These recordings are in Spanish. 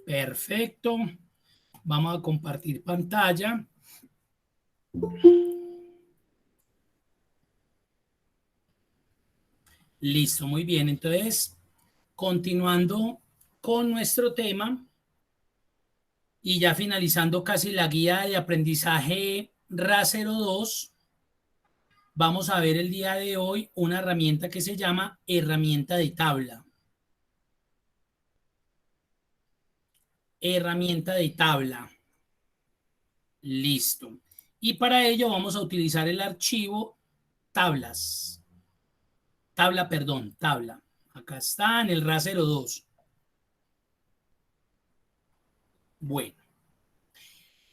Perfecto. Vamos a compartir pantalla. Listo, muy bien. Entonces, continuando con nuestro tema y ya finalizando casi la guía de aprendizaje RA02, vamos a ver el día de hoy una herramienta que se llama herramienta de tabla. Herramienta de tabla. Listo. Y para ello vamos a utilizar el archivo tablas. Tabla. Acá está en el RA02. Bueno,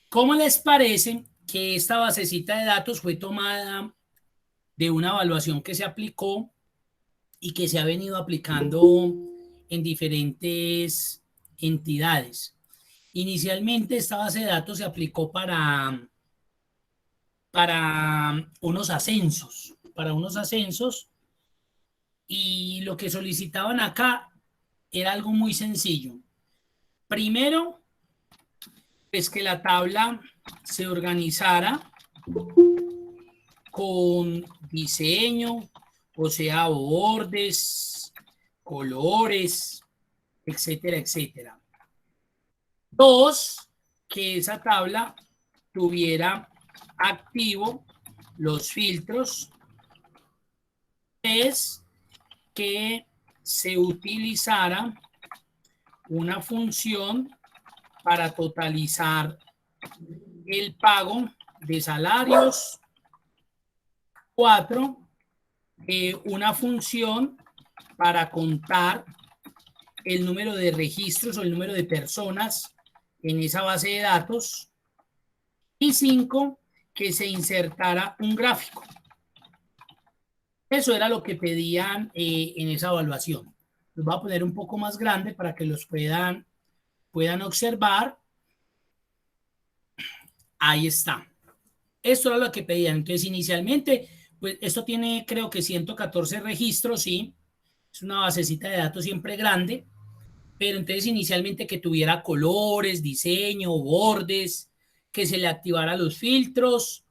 ¿cómo les parece que esta basecita de datos fue tomada de una evaluación que se aplicó y que se ha venido aplicando en diferentes entidades? Inicialmente esta base de datos se aplicó para unos ascensos, y lo que solicitaban acá era algo muy sencillo. Primero, pues que la tabla se organizara con diseño, o sea, bordes, colores, etcétera, etcétera. Dos, que esa tabla tuviera activo los filtros. Tres, que se utilizara una función para totalizar el pago de salarios. 4, una función para contar el número de registros o el número de personas en esa base de datos. Y 5, que se insertara un gráfico. Eso era lo que pedían en esa evaluación. Los voy a poner un poco más grande para que los puedan observar. Ahí está. Esto era lo que pedían. Entonces, inicialmente, pues esto tiene, creo que 114 registros, sí. Es una basecita de datos siempre grande. Pero entonces, inicialmente, que tuviera colores, diseño, bordes, que se le activara los filtros,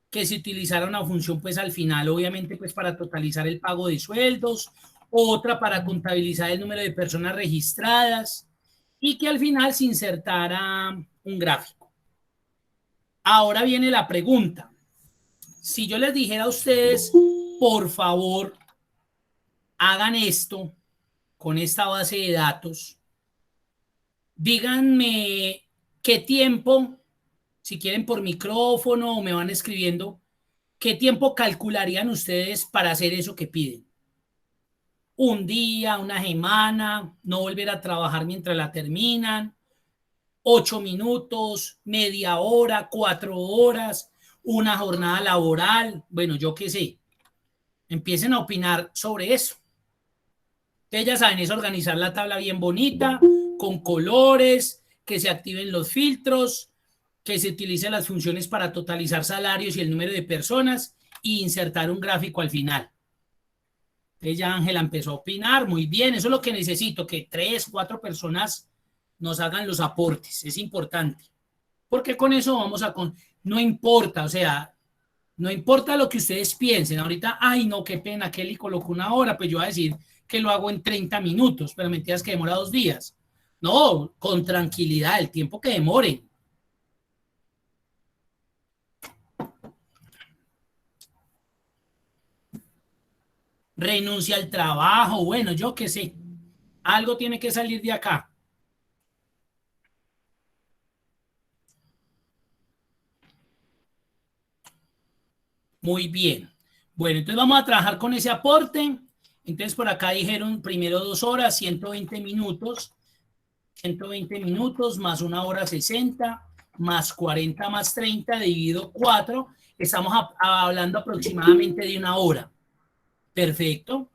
que se utilizara una función, pues al final, obviamente, pues para totalizar el pago de sueldos, otra para contabilizar el número de personas registradas, y que al final se insertara un gráfico. Ahora viene la pregunta. Si yo les dijera a ustedes, por favor, hagan esto con esta base de datos, díganme qué tiempo, si quieren por micrófono o me van escribiendo, qué tiempo calcularían ustedes para hacer eso que piden. Un día, una semana, no volver a trabajar mientras la terminan, 8 minutos, media hora, 4 horas, una jornada laboral, bueno, yo qué sé. Empiecen a opinar sobre eso. Ustedes ya saben, es organizar la tabla bien bonita, con colores, que se activen los filtros, que se utilicen las funciones para totalizar salarios y el número de personas e insertar un gráfico al final. Entonces ya Ángela empezó a opinar, muy bien, eso es lo que necesito, que 3, 4 personas nos hagan los aportes, es importante, porque con eso vamos a, no importa, o sea, no importa lo que ustedes piensen, ahorita, ay no, qué pena, Kelly colocó una hora, pues yo voy a decir que lo hago en 30 minutos, pero mentiras que demora 2 días. No, con tranquilidad, el tiempo que demore. Renuncia al trabajo, bueno, yo qué sé, algo tiene que salir de acá. Muy bien. Bueno, entonces vamos a trabajar con ese aporte. Entonces por acá dijeron primero 2 horas, 120 minutos. 120 minutos más 1 hora 60, más 40 más 30 dividido 4. Estamos hablando aproximadamente de 1 hora. Perfecto.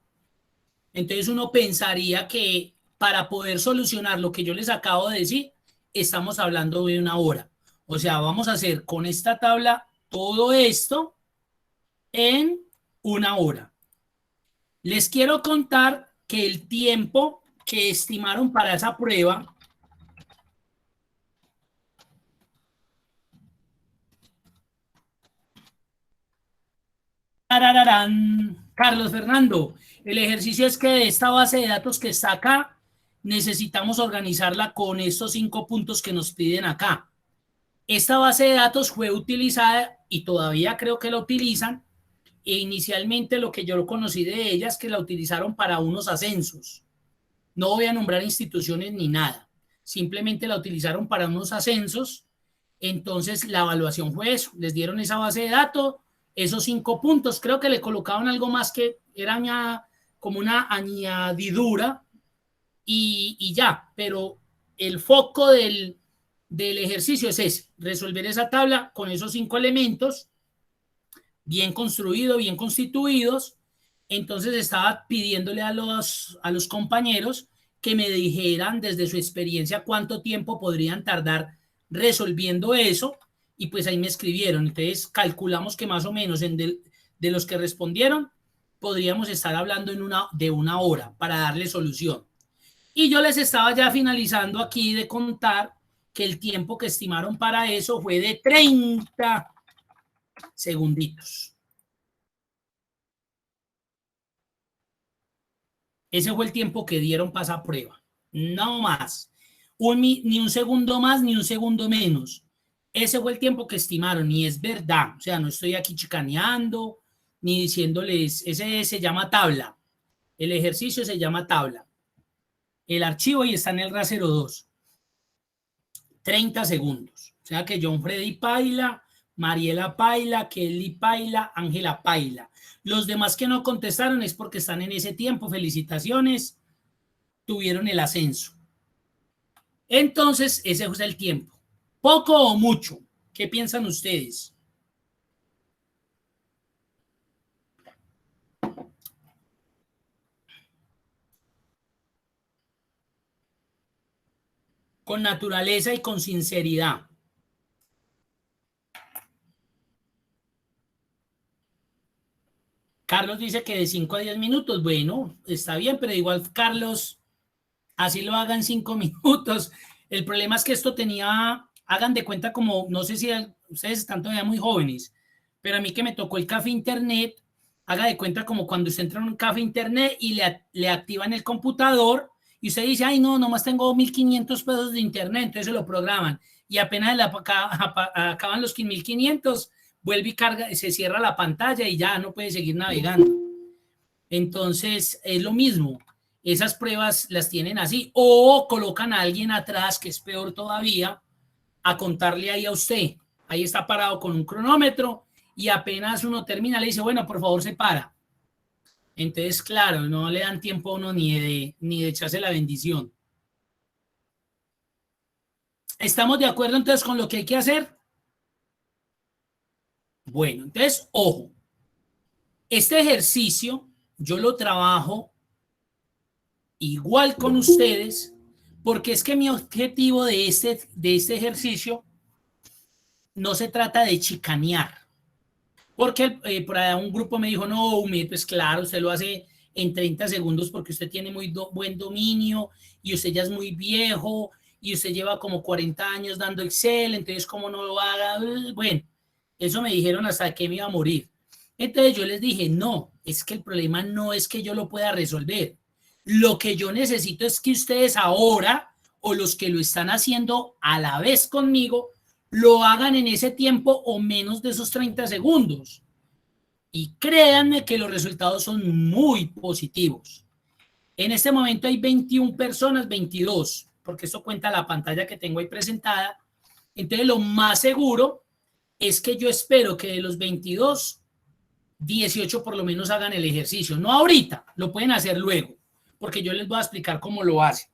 Entonces uno pensaría que para poder solucionar lo que yo les acabo de decir, estamos hablando de 1 hora. O sea, vamos a hacer con esta tabla todo esto en 1 hora. Les quiero contar que el tiempo que estimaron para esa prueba Tarararán. Carlos Fernando, el ejercicio es que de esta base de datos que está acá, necesitamos organizarla con estos 5 puntos que nos piden acá. Esta base de datos fue utilizada y todavía creo que la utilizan. E inicialmente lo que yo conocí de ella es que la utilizaron para unos ascensos. No voy a nombrar instituciones ni nada. Simplemente la utilizaron para unos ascensos. Entonces la evaluación fue eso. Les dieron esa base de datos, esos 5 puntos. Creo que le colocaban algo más que era como una añadidura y ya. Pero el foco del ejercicio es ese, resolver esa tabla con esos 5 elementos, bien construidos, bien constituidos. Entonces estaba pidiéndole a los compañeros que me dijeran desde su experiencia cuánto tiempo podrían tardar resolviendo eso, y pues ahí me escribieron. Entonces calculamos que más o menos de los que respondieron podríamos estar hablando de una hora para darle solución. Y yo les estaba ya finalizando aquí de contar que el tiempo que estimaron para eso fue de 30 segunditos. Ese fue el tiempo que dieron para esa prueba. No más. Ni un segundo más, ni un segundo menos. Ese fue el tiempo que estimaron y es verdad. O sea, no estoy aquí chicaneando ni diciéndoles, ese se llama tabla. El ejercicio se llama tabla. El archivo y está en el RA 02. 30 segundos. O sea que John Freddy Paila, Mariela Paila, Kelly Paila, Ángela Paila. Los demás que no contestaron es porque están en ese tiempo. Felicitaciones. Tuvieron el ascenso. Entonces, ese es el tiempo. ¿Poco o mucho? ¿Qué piensan ustedes? Con naturaleza y con sinceridad. Carlos dice que de 5 a 10 minutos. Bueno, está bien, pero igual, Carlos, así lo hagan 5 minutos. El problema es que esto hagan de cuenta como, no sé si ustedes están todavía muy jóvenes, pero a mí que me tocó el café internet, haga de cuenta como cuando usted entra en un café internet y le activan el computador y usted dice, ay, no, nomás tengo 1.500 pesos de internet, entonces se lo programan y apenas acaban los 1.500, vuelve y carga, se cierra la pantalla y ya no puede seguir navegando. Entonces, es lo mismo. Esas pruebas las tienen así o colocan a alguien atrás, que es peor todavía, a contarle ahí a usted. Ahí está parado con un cronómetro y apenas uno termina, le dice, bueno, por favor, se para. Entonces, claro, no le dan tiempo a uno ni de echarse la bendición. ¿Estamos de acuerdo entonces con lo que hay que hacer? Bueno, entonces, ojo. Este ejercicio yo lo trabajo igual con ustedes, porque es que mi objetivo de este ejercicio no se trata de chicanear. Porque por allá un grupo me dijo, no, pues claro, usted lo hace en 30 segundos porque usted tiene muy buen dominio y usted ya es muy viejo y usted lleva como 40 años dando Excel, entonces ¿cómo no lo haga? Bueno, eso me dijeron hasta que me iba a morir. Entonces yo les dije, no, es que el problema no es que yo lo pueda resolver. Lo que yo necesito es que ustedes ahora, o los que lo están haciendo a la vez conmigo, lo hagan en ese tiempo o menos de esos 30 segundos. Y créanme que los resultados son muy positivos. En este momento hay 21 personas, 22, porque esto cuenta la pantalla que tengo ahí presentada. Entonces lo más seguro es que yo espero que de los 22, 18 por lo menos hagan el ejercicio. No ahorita, lo pueden hacer luego, porque yo les voy a explicar cómo lo hacen.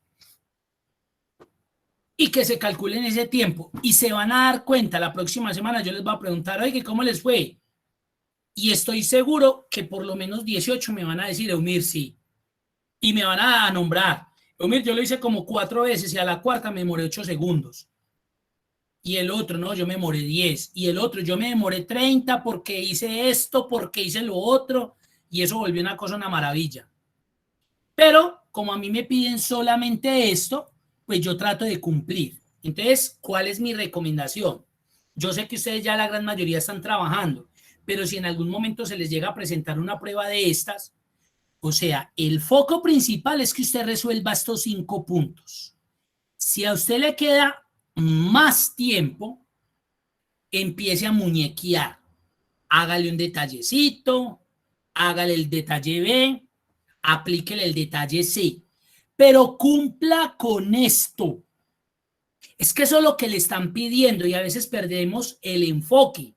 Y que se calculen ese tiempo. Y se van a dar cuenta, la próxima semana yo les voy a preguntar, oye, ¿cómo les fue? Y estoy seguro que por lo menos 18 me van a decir, Eumir, sí. Y me van a nombrar. Eumir, yo lo hice como 4 veces y a la cuarta me demoré 8 segundos. Y el otro, no, yo me demoré 10. Y el otro, yo me demoré 30 porque hice esto, porque hice lo otro. Y eso volvió una cosa, una maravilla. Pero como a mí me piden solamente esto, pues yo trato de cumplir. Entonces, ¿cuál es mi recomendación? Yo sé que ustedes ya la gran mayoría están trabajando, pero si en algún momento se les llega a presentar una prueba de estas, o sea, el foco principal es que usted resuelva estos 5 puntos. Si a usted le queda más tiempo, empiece a muñequear. Hágale un detallecito, hágale el detalle B, aplíquele el detalle C, pero cumpla con esto. Es que eso es lo que le están pidiendo y a veces perdemos el enfoque.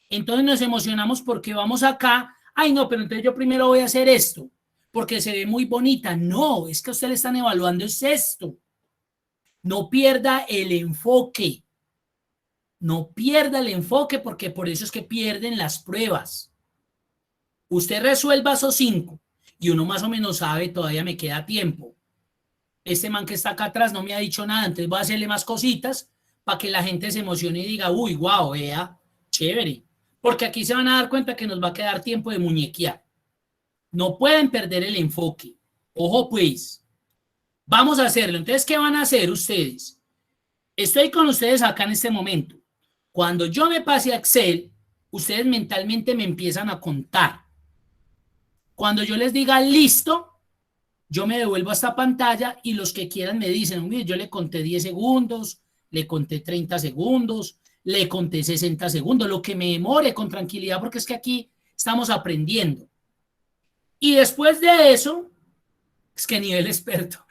Entonces nos emocionamos porque vamos acá, ay no, pero entonces yo primero voy a hacer esto, porque se ve muy bonita. No, es que a usted le están evaluando es esto. No pierda el enfoque. No pierda el enfoque porque por eso es que pierden las pruebas. Usted resuelva esos 5 y uno más o menos sabe, todavía me queda tiempo. Este man que está acá atrás no me ha dicho nada, entonces voy a hacerle más cositas para que la gente se emocione y diga, uy, wow, vea, chévere. Porque aquí se van a dar cuenta que nos va a quedar tiempo de muñequear. No pueden perder el enfoque. Ojo pues, vamos a hacerlo. Entonces, ¿qué van a hacer ustedes? Estoy con ustedes acá en este momento. Cuando yo me pase a Excel, ustedes mentalmente me empiezan a contar. Cuando yo les diga listo, yo me devuelvo a esta pantalla y los que quieran me dicen, mire, yo le conté 10 segundos, le conté 30 segundos, le conté 60 segundos, lo que me demore con tranquilidad, porque es que aquí estamos aprendiendo. Y después de eso, es que nivel experto,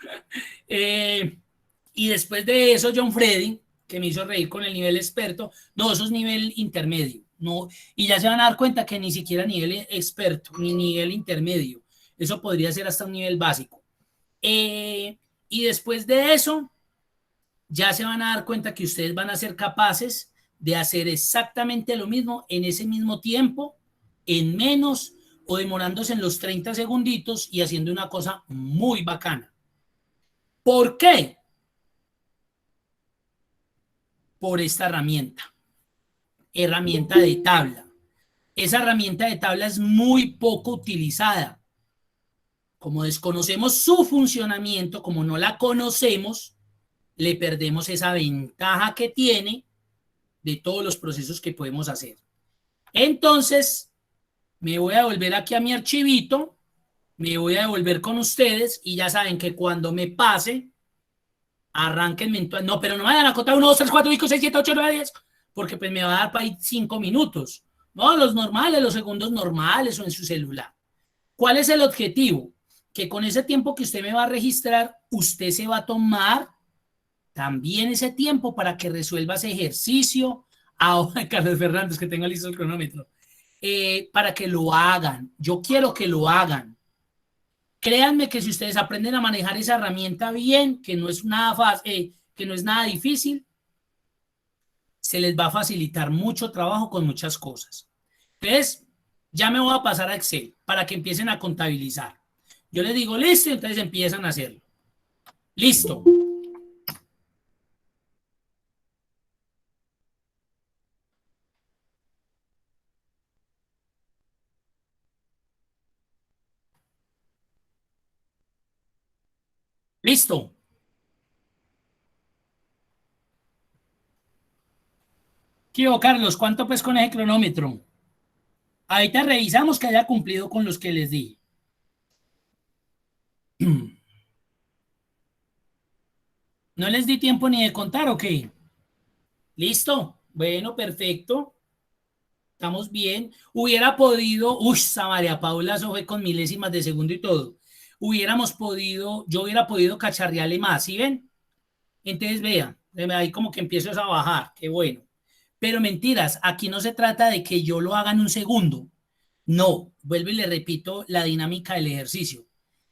y después de eso, John Freddy, que me hizo reír con el nivel experto, no, eso es nivel intermedio, no, y ya se van a dar cuenta que ni siquiera nivel experto, ni nivel intermedio, eso podría ser hasta un nivel básico. Y después de eso, ya se van a dar cuenta que ustedes van a ser capaces de hacer exactamente lo mismo en ese mismo tiempo, en menos o demorándose en los 30 segunditos y haciendo una cosa muy bacana. ¿Por qué? Por esta herramienta de tabla. Esa herramienta de tabla es muy poco utilizada. Como desconocemos su funcionamiento, como no la conocemos, le perdemos esa ventaja que tiene de todos los procesos que podemos hacer. Entonces, me voy a volver aquí a mi archivito, me voy a devolver con ustedes y ya saben que cuando me pase, arranquen, no, pero no me vayan a contar 1, 2, 3, 4, 5, 6, 7, 8, 9, 10, porque pues me va a dar para ahí 5 minutos. No, los normales, los segundos normales o en su celular. ¿Cuál es el objetivo? Que con ese tiempo que usted me va a registrar, usted se va a tomar también ese tiempo para que resuelva ese ejercicio. Ahora, Carlos Fernández, que tenga listo el cronómetro. Para que lo hagan. Yo quiero que lo hagan. Créanme que si ustedes aprenden a manejar esa herramienta bien, que no es nada fácil, que no es nada difícil, se les va a facilitar mucho trabajo con muchas cosas. Entonces, ya me voy a pasar a Excel para que empiecen a contabilizar. Yo les digo, listo, entonces empiezan a hacerlo. Listo. Listo. ¿Qué Carlos? ¿Cuánto pues con ese cronómetro? Ahorita revisamos que haya cumplido con los que les di. ¿No les di tiempo ni de contar o qué? ¿Listo? Bueno, perfecto. Estamos bien. Hubiera podido, uy, María Paula, eso fue con milésimas de segundo y todo. Hubiéramos podido, yo hubiera podido cacharrearle más, ¿sí ven? Entonces, vean, ahí como que empiezo a bajar, qué bueno. Pero mentiras, aquí no se trata de que yo lo haga en un segundo. No, vuelvo y le repito la dinámica del ejercicio.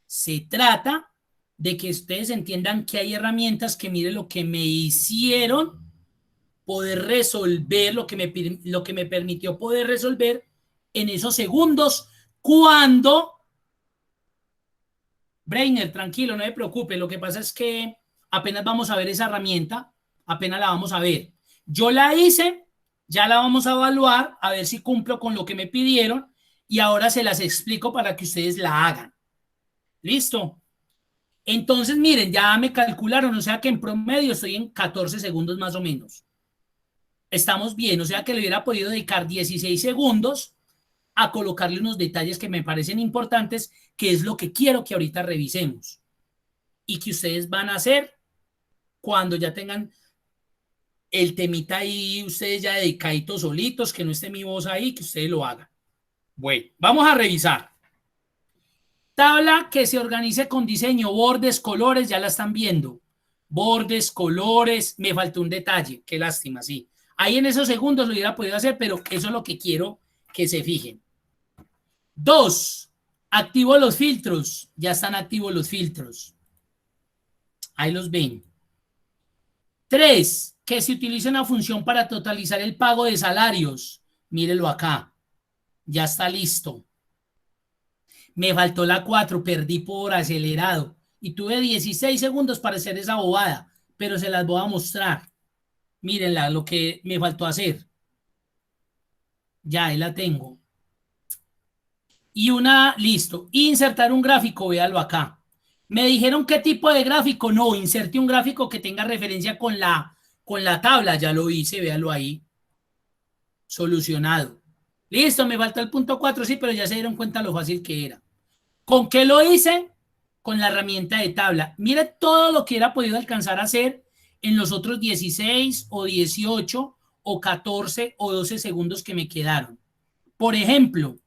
Se trata de que ustedes entiendan que hay herramientas que miren lo que me hicieron poder resolver, lo que me permitió poder resolver en esos segundos cuando... Brainer, tranquilo, no me preocupe. Lo que pasa es que apenas vamos a ver esa herramienta, apenas la vamos a ver. Yo la hice, ya la vamos a evaluar, a ver si cumplo con lo que me pidieron y ahora se las explico para que ustedes la hagan. ¿Listo? Entonces, miren, ya me calcularon, o sea que en promedio estoy en 14 segundos más o menos. Estamos bien, o sea que le hubiera podido dedicar 16 segundos a colocarle unos detalles que me parecen importantes, que es lo que quiero que ahorita revisemos y que ustedes van a hacer cuando ya tengan el temita ahí, ustedes ya dedicaditos solitos, que no esté mi voz ahí, que ustedes lo hagan. Bueno, vamos a revisar. Tabla que se organice con diseño, bordes, colores, ya la están viendo. Bordes, colores, me faltó un detalle, qué lástima, sí. Ahí en esos segundos lo hubiera podido hacer, pero eso es lo que quiero que se fijen. 2, activo los filtros, ya están activos los filtros. Ahí los ven. 3, que se utilice una función para totalizar el pago de salarios. Mírelo acá, ya está listo. Me faltó la 4, perdí por acelerado y tuve 16 segundos para hacer esa bobada, pero se las voy a mostrar. Mírenla, lo que me faltó hacer. Ya, ahí la tengo. Y una, listo. Insertar un gráfico, véalo acá. Me dijeron qué tipo de gráfico. No, inserte un gráfico que tenga referencia con la tabla. Ya lo hice, véalo ahí. Solucionado. Listo, me falta el punto 4, sí, pero ya se dieron cuenta lo fácil que era. ¿Con qué lo hice? Con la herramienta de tabla. Mire todo lo que hubiera podido alcanzar a hacer en los otros 16 o 18 o 14 o 12 segundos que me quedaron. Por ejemplo,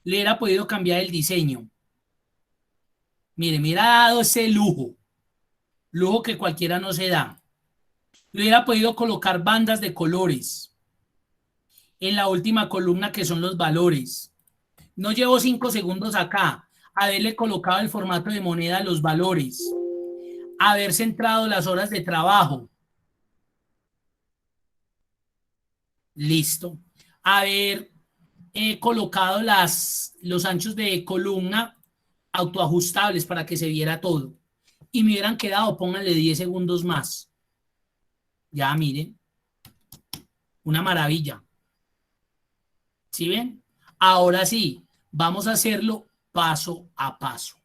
le hubiera podido cambiar el diseño. Mire, me hubiera dado ese lujo. Lujo que cualquiera no se da. Le hubiera podido colocar bandas de colores. En la última columna que son los valores. No llevo 5 segundos acá. Haberle colocado el formato de moneda a los valores. Haber centrado las horas de trabajo. Listo. Haber colocado los anchos de columna autoajustables para que se viera todo. Y me hubieran quedado, pónganle 10 segundos más. Ya, miren. Una maravilla. ¿Sí ven? Ahora sí, vamos a hacerlo paso a paso.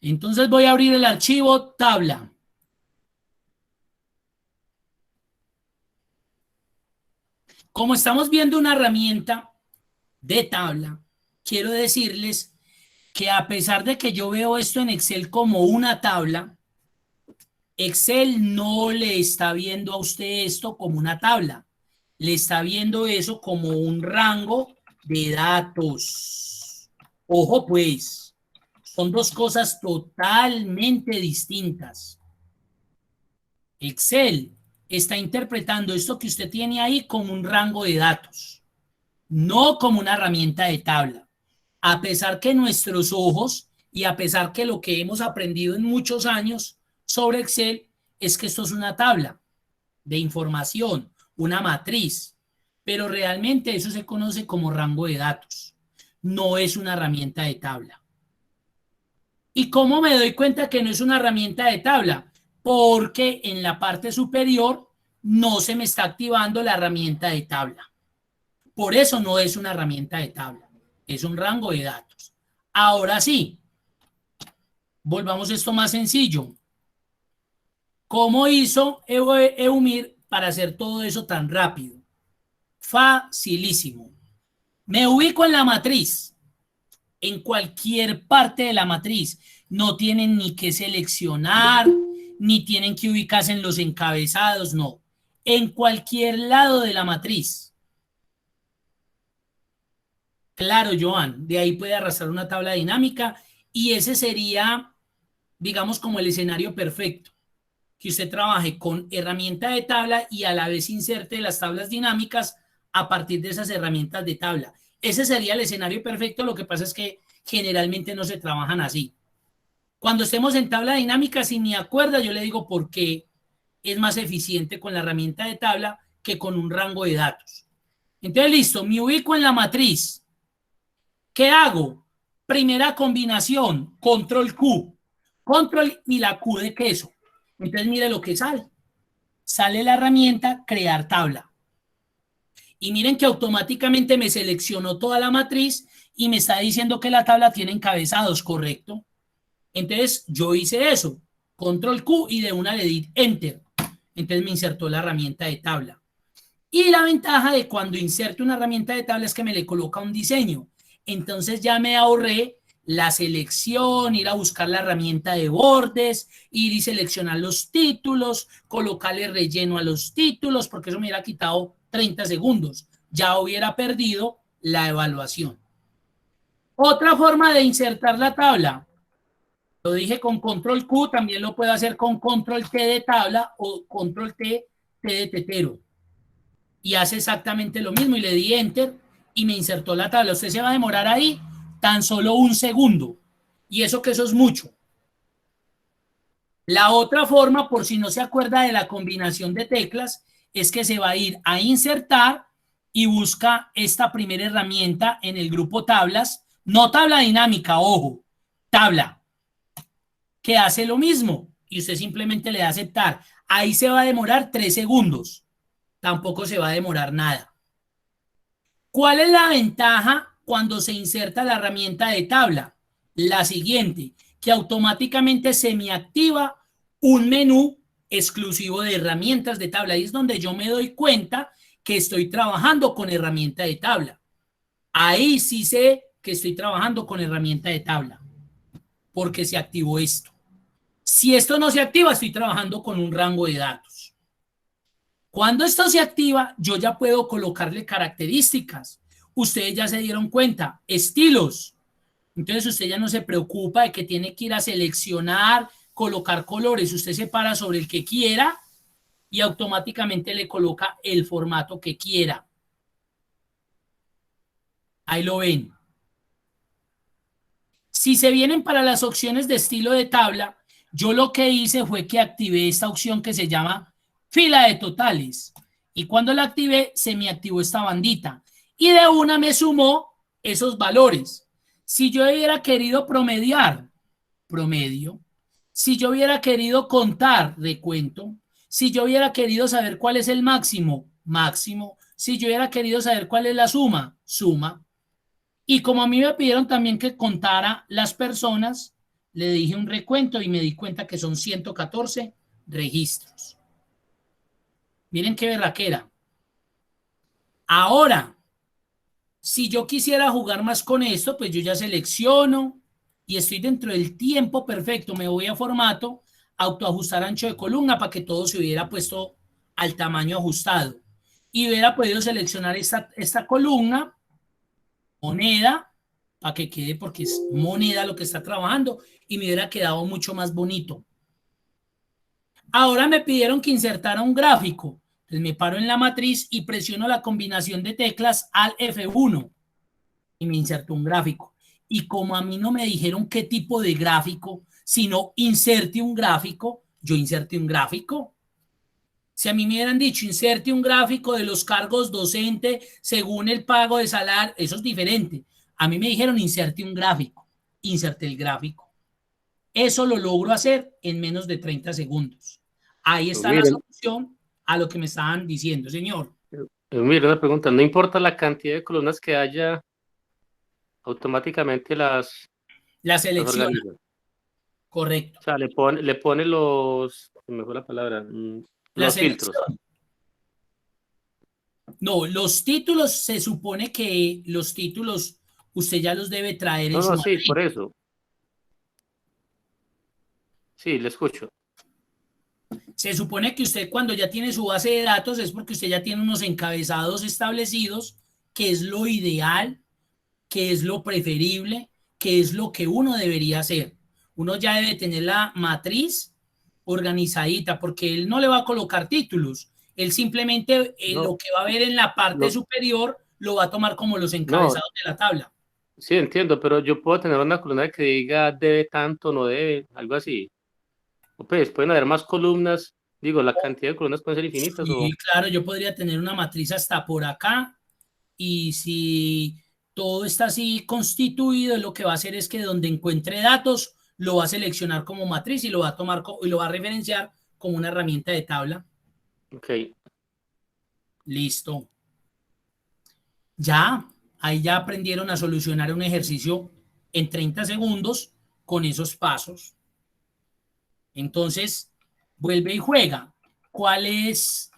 Entonces voy a abrir el archivo tabla. Como estamos viendo una herramienta de tabla, quiero decirles que a pesar de que yo veo esto en Excel como una tabla, Excel no le está viendo a usted esto como una tabla, le está viendo eso como un rango de datos. Ojo pues, son dos cosas totalmente distintas. Excel está interpretando esto que usted tiene ahí como un rango de datos, no como una herramienta de tabla. A pesar que nuestros ojos y a pesar que lo que hemos aprendido en muchos años sobre Excel es que esto es una tabla de información, una matriz, pero realmente eso se conoce como rango de datos, no es una herramienta de tabla. ¿Y cómo me doy cuenta que no es una herramienta de tabla? Porque en la parte superior no se me está activando la herramienta de tabla. Por eso no es una herramienta de tabla, es un rango de datos. Ahora sí, volvamos a esto más sencillo. ¿Cómo hizo Eumir para hacer todo eso tan rápido? Facilísimo. Me ubico en la matriz, en cualquier parte de la matriz. No tienen ni que seleccionar, ni tienen que ubicarse en los encabezados, no. En cualquier lado de la matriz. Claro, Joan, de ahí puede arrastrar una tabla dinámica y ese sería, digamos, como el escenario perfecto. Que usted trabaje con herramienta de tabla y a la vez inserte las tablas dinámicas a partir de esas herramientas de tabla. Ese sería el escenario perfecto, lo que pasa es que generalmente no se trabajan así. Cuando estemos en tabla dinámica, si me acuerda, yo le digo por qué es más eficiente con la herramienta de tabla que con un rango de datos. Entonces, listo, me ubico en la matriz. ¿Qué hago? Primera combinación, control Q. Control y la Q de queso. Entonces, mire lo que sale. Sale la herramienta crear tabla. Y miren que automáticamente me seleccionó toda la matriz y me está diciendo que la tabla tiene encabezados, ¿correcto? Entonces, yo hice eso. Control Q y de una le di Enter. Entonces me insertó la herramienta de tabla. Y la ventaja de cuando inserte una herramienta de tabla es que me le coloca un diseño. Entonces ya me ahorré la selección, ir a buscar la herramienta de bordes, ir y seleccionar los títulos, colocarle relleno a los títulos, porque eso me hubiera quitado 30 segundos. Ya hubiera perdido la evaluación. Otra forma de insertar la tabla, lo dije con control Q, también lo puedo hacer con control T de tabla o control T, T de tetero. Y hace exactamente lo mismo y le di enter y me insertó la tabla. Usted se va a demorar ahí tan solo un segundo. Y eso que eso es mucho. La otra forma, por si no se acuerda de la combinación de teclas, es que se va a ir a insertar y busca esta primera herramienta en el grupo tablas, no tabla dinámica, ojo, tabla, que hace lo mismo y usted simplemente le da aceptar. Ahí se va a demorar 3 segundos. Tampoco se va a demorar nada. ¿Cuál es la ventaja cuando se inserta la herramienta de tabla? La siguiente, que automáticamente se me activa un menú exclusivo de herramientas de tabla. Ahí es donde yo me doy cuenta que estoy trabajando con herramienta de tabla. Ahí sí sé que estoy trabajando con herramienta de tabla, porque se activó esto. Si esto no se activa, estoy trabajando con un rango de datos. Cuando esto se activa, yo ya puedo colocarle características. Ustedes ya se dieron cuenta, estilos. Entonces usted ya no se preocupa de que tiene que ir a seleccionar, colocar colores. Usted se para sobre el que quiera y automáticamente le coloca el formato que quiera. Ahí lo ven. Si se vienen para las opciones de estilo de tabla, yo lo que hice fue que activé esta opción que se llama fila de totales. Y cuando la activé, se me activó esta bandita. Y de una me sumó esos valores. Si yo hubiera querido promediar, promedio. Si yo hubiera querido contar, recuento. Si yo hubiera querido saber cuál es el máximo, máximo. Si yo hubiera querido saber cuál es la suma, suma. Y como a mí me pidieron también que contara las personas, le dije un recuento y me di cuenta que son 114 registros. Miren qué berraquera. Ahora, si yo quisiera jugar más con esto, pues yo ya selecciono y estoy dentro del tiempo perfecto. Me voy a formato, autoajustar ancho de columna para que todo se hubiera puesto al tamaño ajustado. Y hubiera podido seleccionar esta columna, moneda, para que quede porque es moneda lo que está trabajando y me hubiera quedado mucho más bonito. Ahora me pidieron que insertara un gráfico. Entonces me paro en la matriz y presiono la combinación de teclas al F1 y me insertó un gráfico. Y como a mí no me dijeron qué tipo de gráfico, sino inserte un gráfico, yo inserté un gráfico. Si a mí me hubieran dicho inserte un gráfico de los cargos docente según el pago de salario, eso es diferente. A mí me dijeron inserte un gráfico, inserté el gráfico. Eso lo logro hacer en menos de 30 segundos. Ahí Pues está la miren, solución a lo que me estaban diciendo, señor. miren una pregunta, no importa la cantidad de columnas que haya, automáticamente La las selección, organiza. correcto. O sea, le pone los, se me fue la palabra, La los filtros. selección. No, los títulos se supone que los títulos usted ya los debe traer en No, su no, sí, por matriz. eso. Sí, le escucho. Se supone que usted cuando ya tiene su base de datos es porque usted ya tiene unos encabezados establecidos, que es lo ideal, que es lo preferible, que es lo que uno debería hacer. Uno ya debe tener la matriz organizadita, porque él no le va a colocar títulos. Él simplemente lo No, que va a ver en la parte no, superior lo va a tomar como los no, encabezados de la tabla. sí entiendo, pero yo puedo tener una columna que diga debe tanto, no debe, algo así. O pues pueden haber más columnas, digo, la cantidad de columnas pueden ser infinitas Sí, o... claro, yo podría tener una matriz hasta por acá y si todo está así constituido, lo que va a hacer es que donde encuentre datos, lo va a seleccionar como matriz y lo va a tomar y lo va a referenciar como una herramienta de tabla. Ok, Listo. Ya, ahí ya aprendieron a solucionar un ejercicio en 30 segundos con esos pasos. Entonces, vuelve y juega. ¿Cuál es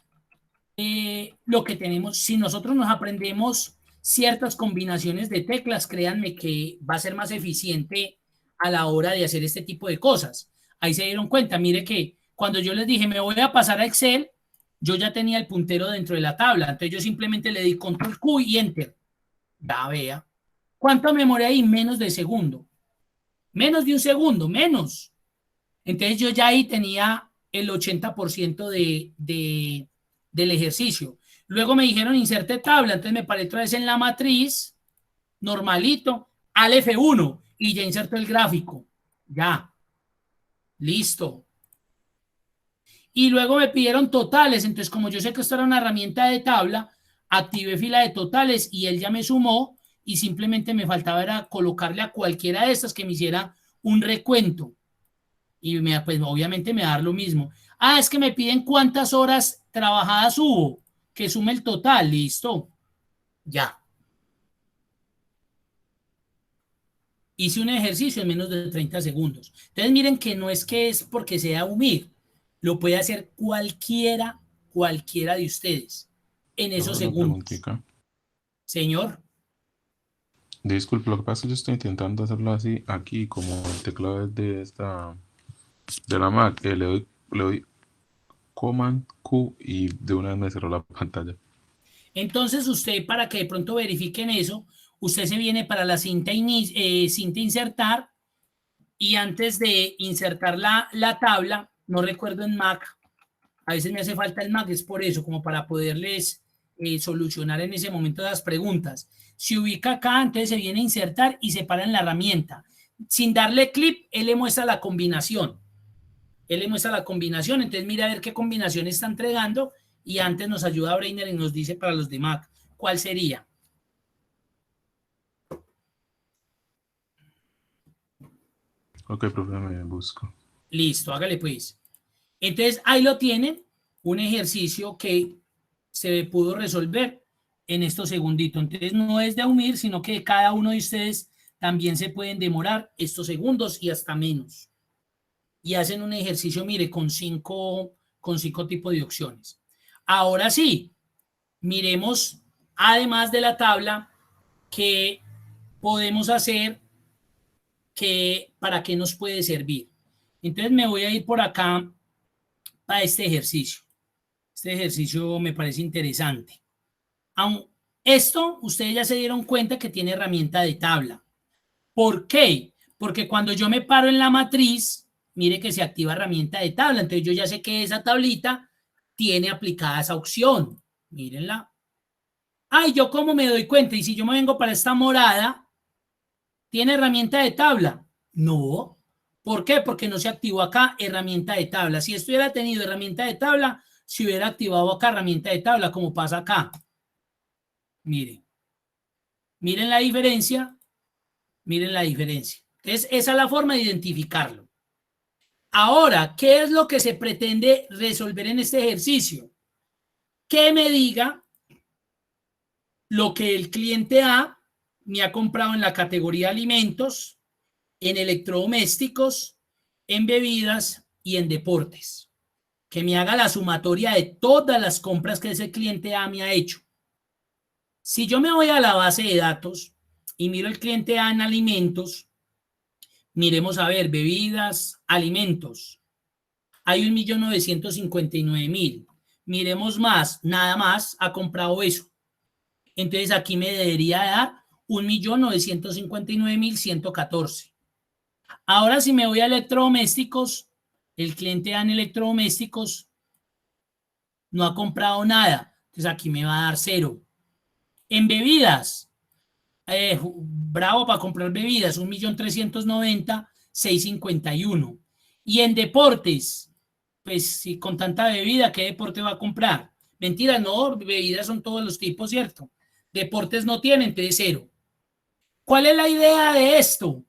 lo que tenemos, si nosotros nos aprendemos ciertas combinaciones de teclas, créanme que va a ser más eficiente a la hora de hacer este tipo de cosas. Ahí se dieron cuenta, mire que cuando yo les dije me voy a pasar a Excel, yo ya tenía el puntero dentro de la tabla, entonces yo simplemente le di control Q y enter. Ya vea. ¿Cuánto memoria ahí? Menos de segundo. Menos de un segundo, menos. Entonces yo ya ahí tenía el 80% del ejercicio. Luego me dijeron inserte tabla, entonces me paré otra vez en la matriz, normalito, al F1 y ya inserto el gráfico. Ya, listo. Y luego me pidieron totales, entonces como yo sé que esto era una herramienta de tabla, activé fila de totales y él ya me sumó y simplemente me faltaba era colocarle a cualquiera de estas que me hiciera un recuento. Y pues obviamente me va a dar lo mismo. Ah, es que me piden cuántas horas trabajadas hubo, que sume el total, listo. Ya. Hice un ejercicio en menos de 30 segundos. Entonces miren que no es que es porque sea UMIR, lo puede hacer cualquiera de ustedes en esos Una segundos. preguntita. Señor. Disculpe, lo que pasa es que yo estoy intentando hacerlo así aquí, como el teclado es de la Mac, le doy Command Q y de una vez me cerró la pantalla. Entonces usted, para que de pronto verifiquen eso, usted se viene para la cinta insertar y antes de insertar la tabla, no recuerdo en Mac, a veces me hace falta el Mac, es por eso, como para poderles solucionar en ese momento las preguntas. Se ubica acá, entonces se viene a insertar y se para en la herramienta. Sin darle clic, él le muestra la combinación. Entonces mira a ver qué combinación está entregando y antes nos ayuda Brainer y nos dice para los de Mac cuál sería. Ok, profe, me busco. Listo, hágale pues. Entonces ahí lo tienen, un ejercicio que se pudo resolver en estos segunditos. Entonces no es de UMIR, sino que cada uno de ustedes también se pueden demorar estos segundos y hasta menos. Y hacen un ejercicio, mire, con cinco tipos de opciones. Ahora sí, miremos, además de la tabla, qué podemos hacer, para qué nos puede servir. Entonces me voy a ir por acá a este ejercicio. Este ejercicio me parece interesante. Esto, ustedes ya se dieron cuenta que tiene herramienta de tabla. ¿Por qué? Porque cuando yo me paro en la matriz, mire que se activa herramienta de tabla. Entonces yo ya sé que esa tablita tiene aplicada esa opción. Mírenla. Ay, ¿yo cómo me doy cuenta? Y si yo me vengo para esta morada, ¿tiene herramienta de tabla? No. ¿Por qué? Porque no se activó acá herramienta de tabla. Si esto hubiera tenido herramienta de tabla, se hubiera activado acá herramienta de tabla, como pasa acá. Miren. Miren la diferencia. Miren la diferencia. Entonces, esa es la forma de identificarlo. Ahora, ¿qué es lo que se pretende resolver en este ejercicio? Que me diga lo que el cliente A me ha comprado en la categoría alimentos, en electrodomésticos, en bebidas y en deportes. Que me haga la sumatoria de todas las compras que ese cliente A me ha hecho. Si yo me voy a la base de datos y miro el cliente A en alimentos, miremos a ver, bebidas, alimentos. Hay 1.959.000. Miremos más, nada más ha comprado eso. Entonces aquí me debería dar 1.959.114. Ahora si me voy a electrodomésticos, el cliente A en electrodomésticos no ha comprado nada. Entonces aquí me va a dar 0. En bebidas, bravo para comprar bebidas, 1.390.651. Y en deportes, pues si con tanta bebida, ¿qué deporte va a comprar? Mentira, no, bebidas son todos los tipos, ¿cierto? Deportes no tienen, entonces 0. ¿Cuál es la idea de esto?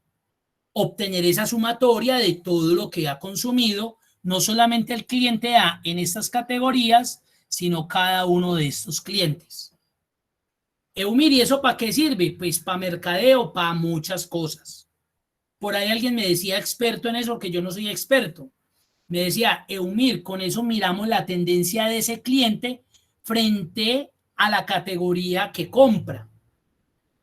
Obtener esa sumatoria de todo lo que ha consumido, no solamente el cliente A en estas categorías, sino cada uno de estos clientes. Eumir, ¿y eso para qué sirve? Pues para mercadeo, para muchas cosas. Por ahí alguien me decía experto en eso, que yo no soy experto. Me decía, Eumir, con eso miramos la tendencia de ese cliente frente a la categoría que compra.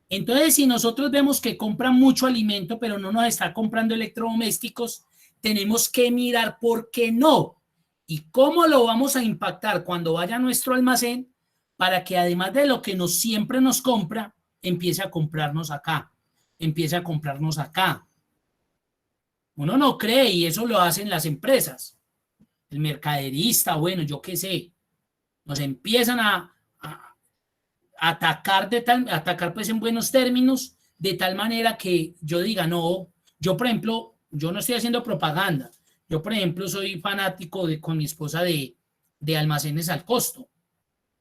Entonces, si nosotros vemos que compran mucho alimento, pero no nos está comprando electrodomésticos, tenemos que mirar por qué no y cómo lo vamos a impactar cuando vaya a nuestro almacén para que además de lo que siempre nos compra, empiece a comprarnos acá, empiece a comprarnos acá. Uno no cree y eso lo hacen las empresas. El mercaderista, bueno, yo qué sé, nos empiezan a atacar atacar pues en buenos términos, de tal manera que yo diga, no, yo por ejemplo, yo no estoy haciendo propaganda, yo por ejemplo soy fanático con mi esposa de almacenes al costo.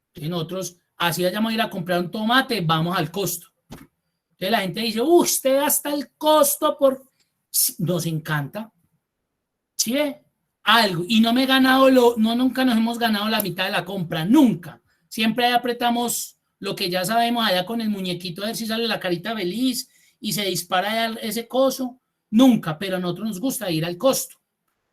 Entonces nosotros, así vayamos a ir a comprar un tomate, vamos al costo. Entonces la gente dice, usted gasta el costo por... Nos encanta. ¿Sí ve? Algo. Y no me he ganado, nunca nos hemos ganado la mitad de la compra, nunca. Siempre ahí apretamos lo que ya sabemos allá con el muñequito, a ver si sale la carita feliz y se dispara ese coso. Nunca, pero a nosotros nos gusta ir al costo.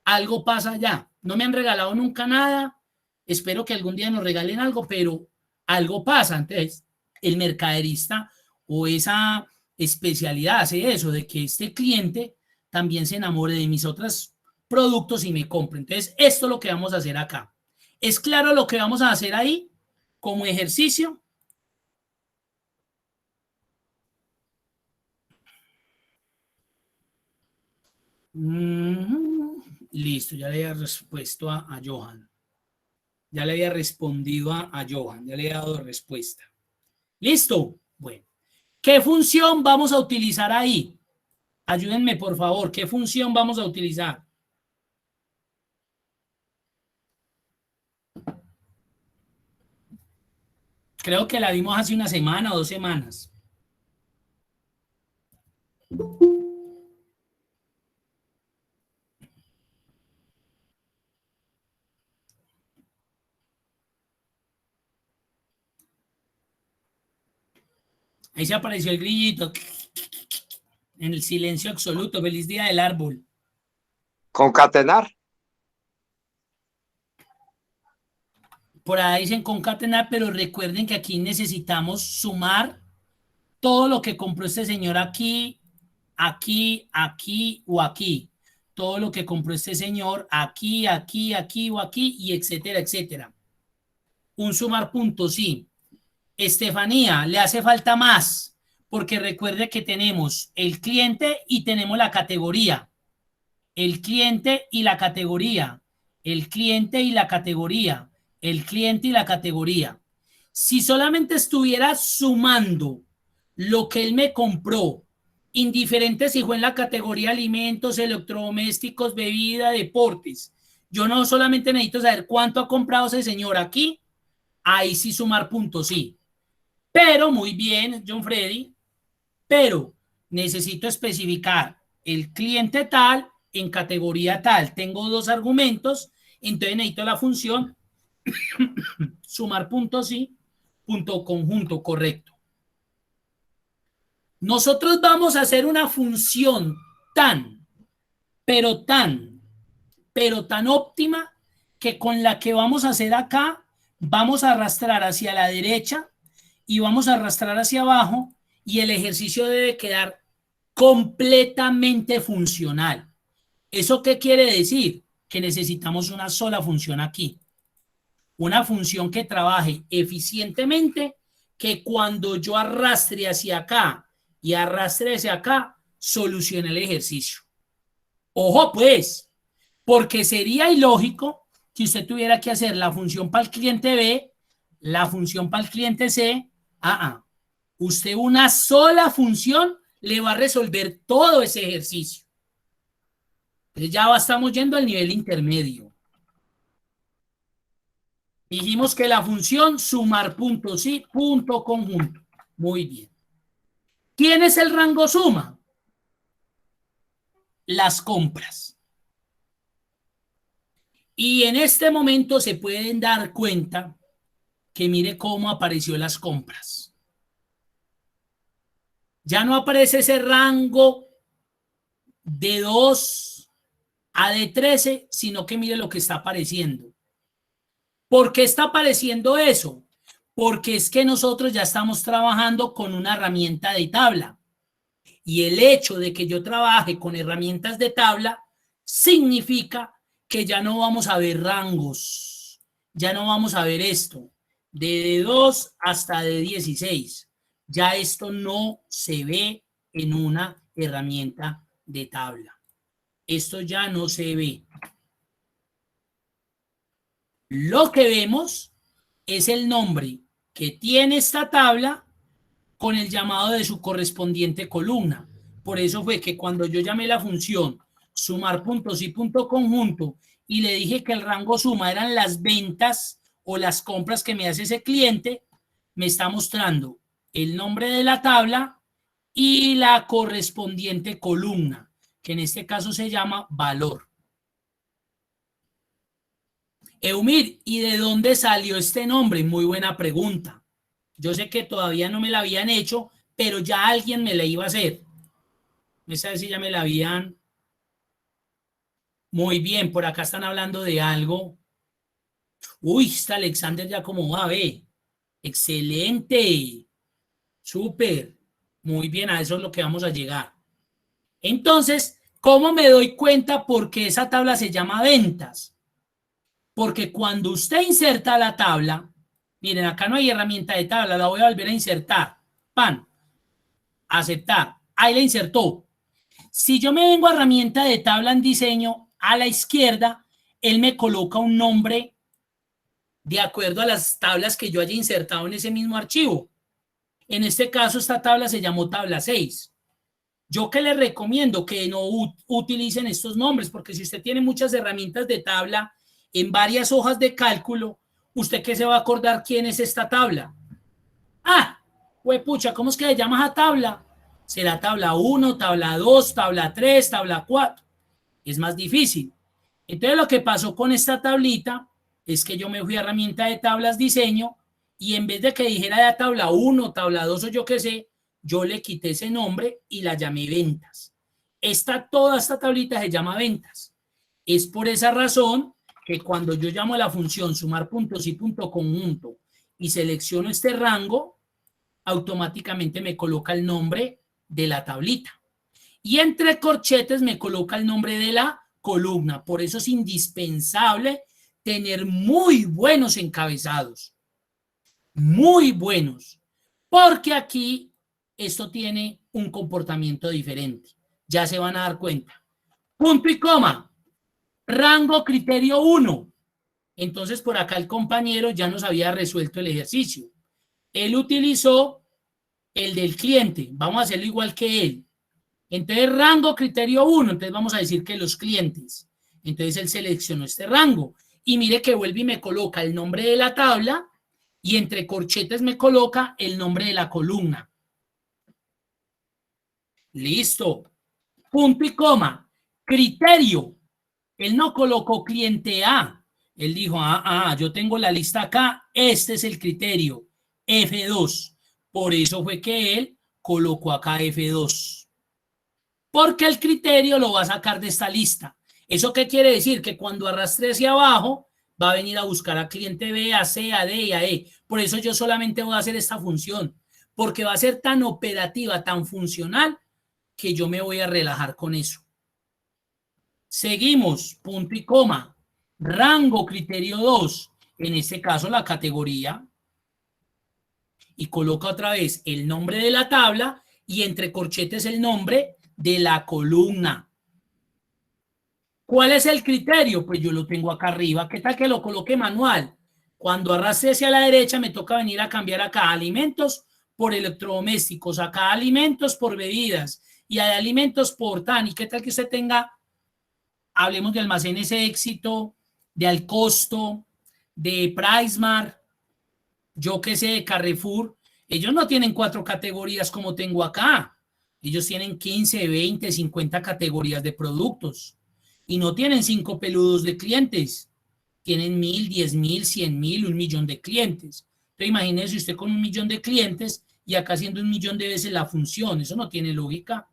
Algo pasa allá. No me han regalado nunca nada. Espero que algún día nos regalen algo, pero algo pasa. Entonces, el mercaderista o esa especialidad hace eso, de que este cliente también se enamore de mis otros productos y me compre. Entonces, esto es lo que vamos a hacer acá. ¿Es claro lo que vamos a hacer ahí como ejercicio? Listo, ya le había respuesto a Johan. Ya le había respondido a Johan, ya le he dado respuesta. ¿Listo? Bueno. ¿Qué función vamos a utilizar ahí? Ayúdenme, por favor. ¿Qué función vamos a utilizar? Creo que la vimos hace una semana o 2 semanas. Ahí se apareció el grillito. En el silencio absoluto. Feliz día del árbol. Concatenar. Por ahí dicen concatenar, pero recuerden que aquí necesitamos sumar todo lo que compró este señor aquí, aquí, aquí o aquí. Todo lo que compró este señor aquí, aquí, aquí o aquí, y etcétera, etcétera. Un sumar punto, sí. Estefanía, le hace falta más, porque recuerde que tenemos el cliente y tenemos la categoría. El cliente y la categoría. El cliente y la categoría. El cliente y la categoría. Si solamente estuviera sumando lo que él me compró, indiferente si fue en la categoría alimentos, electrodomésticos, bebida, deportes, yo no solamente necesito saber cuánto ha comprado ese señor aquí, ahí sí sumar puntos, sí. Pero, muy bien, John Freddy, pero necesito especificar el cliente tal en categoría tal. Tengo 2 argumentos, entonces necesito la función sumar puntos sí, punto conjunto, correcto. Nosotros vamos a hacer una función pero tan óptima que con la que vamos a hacer acá, vamos a arrastrar hacia la derecha y vamos a arrastrar hacia abajo y el ejercicio debe quedar completamente funcional. ¿Eso qué quiere decir? Que necesitamos una sola función aquí. Una función que trabaje eficientemente, que cuando yo arrastre hacia acá y arrastre hacia acá, solucione el ejercicio. Ojo pues, porque sería ilógico que usted tuviera que hacer la función para el cliente B, la función para el cliente C. Usted una sola función le va a resolver todo ese ejercicio. Entonces ya estamos yendo al nivel intermedio. Dijimos que la función sumar punto sí, punto conjunto. Muy bien. ¿Quién es el rango suma? Las compras. Y en este momento se pueden dar cuenta que mire cómo apareció las compras. Ya no aparece ese rango de 2 a de 13, sino que mire lo que está apareciendo. ¿Por qué está apareciendo eso? Porque es que nosotros ya estamos trabajando con una herramienta de tabla. Y el hecho de que yo trabaje con herramientas de tabla significa que ya no vamos a ver rangos, ya no vamos a ver esto, de 2 hasta de 16. Ya esto no se ve en una herramienta de tabla. Esto ya no se ve. Lo que vemos es el nombre que tiene esta tabla con el llamado de su correspondiente columna. Por eso fue que cuando yo llamé la función sumar puntos y punto conjunto y le dije que el rango suma eran las ventas o las compras que me hace ese cliente, me está mostrando el nombre de la tabla y la correspondiente columna, que en este caso se llama valor. Eumir, ¿y de dónde salió este nombre? Muy buena pregunta. Yo sé que todavía no me la habían hecho, pero ya alguien me la iba a hacer. Esa vez sí ya me la habían. Muy bien, por acá están hablando de algo. Uy, está Alexander ya como va a ver. Excelente. Súper. Muy bien, a eso es lo que vamos a llegar. Entonces, ¿cómo me doy cuenta por qué esa tabla se llama ventas? Porque cuando usted inserta la tabla, miren, acá no hay herramienta de tabla, la voy a volver a insertar. Pan. Aceptar. Ahí la insertó. Si yo me vengo a herramienta de tabla en diseño, a la izquierda, él me coloca un nombre de acuerdo a las tablas que yo haya insertado en ese mismo archivo. En este caso, esta tabla se llamó tabla 6. Yo que les recomiendo que no utilicen estos nombres, porque si usted tiene muchas herramientas de tabla en varias hojas de cálculo, ¿usted qué se va a acordar quién es esta tabla? Ah, huepucha, ¿cómo es que se llama esa tabla? Será tabla 1, tabla 2, tabla 3, tabla 4. Es más difícil. Entonces lo que pasó con esta tablita es que yo me fui a herramienta de tablas diseño y en vez de que dijera ya tabla 1, tabla 2 o yo qué sé, yo le quité ese nombre y la llamé ventas. Toda esta tablita se llama ventas. Es por esa razón que cuando yo llamo a la función sumar puntos y punto conjunto y selecciono este rango, automáticamente me coloca el nombre de la tablita. Y entre corchetes me coloca el nombre de la columna. Por eso es indispensable tener muy buenos encabezados. Muy buenos. Porque aquí esto tiene un comportamiento diferente. Ya se van a dar cuenta. Punto y coma. Rango criterio 1. Entonces por acá el compañero ya nos había resuelto el ejercicio. Él utilizó el del cliente. Vamos a hacerlo igual que él. Entonces rango criterio 1. Entonces vamos a decir que los clientes. Entonces él seleccionó este rango. Y mire que vuelve y me coloca el nombre de la tabla y entre corchetes me coloca el nombre de la columna. Listo. Punto y coma. Criterio. Él no colocó cliente A. Él dijo, yo tengo la lista acá. Este es el criterio. F2. Por eso fue que él colocó acá F2. Porque el criterio lo va a sacar de esta lista. ¿Eso qué quiere decir? Que cuando arrastre hacia abajo, va a venir a buscar a cliente B, a C, a D y a E. Por eso yo solamente voy a hacer esta función. Porque va a ser tan operativa, tan funcional, que yo me voy a relajar con eso. Seguimos, punto y coma. Rango criterio 2. En este caso la categoría. Y coloca otra vez el nombre de la tabla y entre corchetes el nombre de la columna. ¿Cuál es el criterio? Pues yo lo tengo acá arriba. ¿Qué tal que lo coloque manual? Cuando arrastre hacia la derecha me toca venir a cambiar acá alimentos por electrodomésticos, acá alimentos por bebidas y hay alimentos por tan. ¿Y qué tal que usted tenga, hablemos de almacenes Éxito, de Alcosto, de PriceMart, yo qué sé, de Carrefour? Ellos no tienen 4 categorías como tengo acá. Ellos tienen 15, 20, 50 categorías de productos. Y no tienen 5 peludos de clientes. Tienen 1000, 10,000, 100,000, 1,000,000 de clientes. Entonces imagínese usted con 1,000,000 de clientes y acá haciendo 1,000,000 de veces la función. Eso no tiene lógica.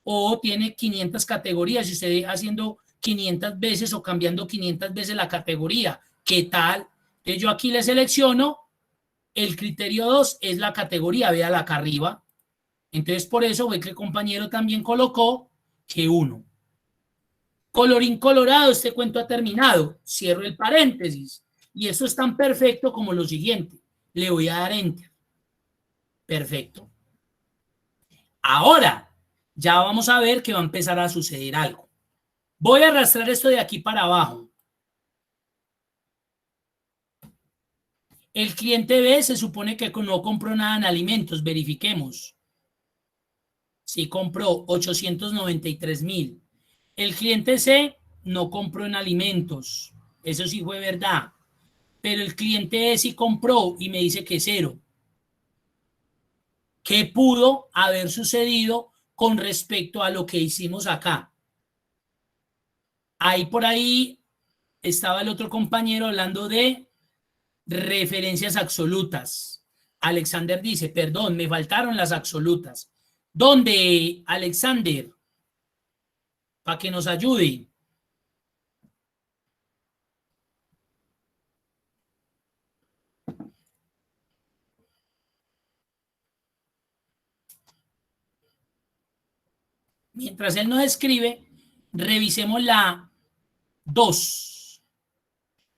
O tiene 500 categorías y usted haciendo 500 veces o cambiando 500 veces la categoría. ¿Qué tal? Entonces yo aquí le selecciono El criterio 2 es la categoría, véala acá arriba. Entonces, por eso ve que el compañero también colocó G1. Colorín colorado, este cuento ha terminado. Cierro el paréntesis. Y eso es tan perfecto como lo siguiente. Le voy a dar Enter. Perfecto. Ahora, ya vamos a ver que va a empezar a suceder algo. Voy a arrastrar esto de aquí para abajo. El cliente B se supone que no compró nada en alimentos. Verifiquemos. Sí compró 893,000. El cliente C no compró en alimentos. Eso sí fue verdad. Pero el cliente E sí compró y me dice que 0. ¿Qué pudo haber sucedido con respecto a lo que hicimos acá? Ahí por ahí estaba el otro compañero hablando de referencias absolutas. Alexander dice, perdón, me faltaron las absolutas. ¿Dónde, Alexander? Para que nos ayude. Mientras él nos escribe, revisemos la 2.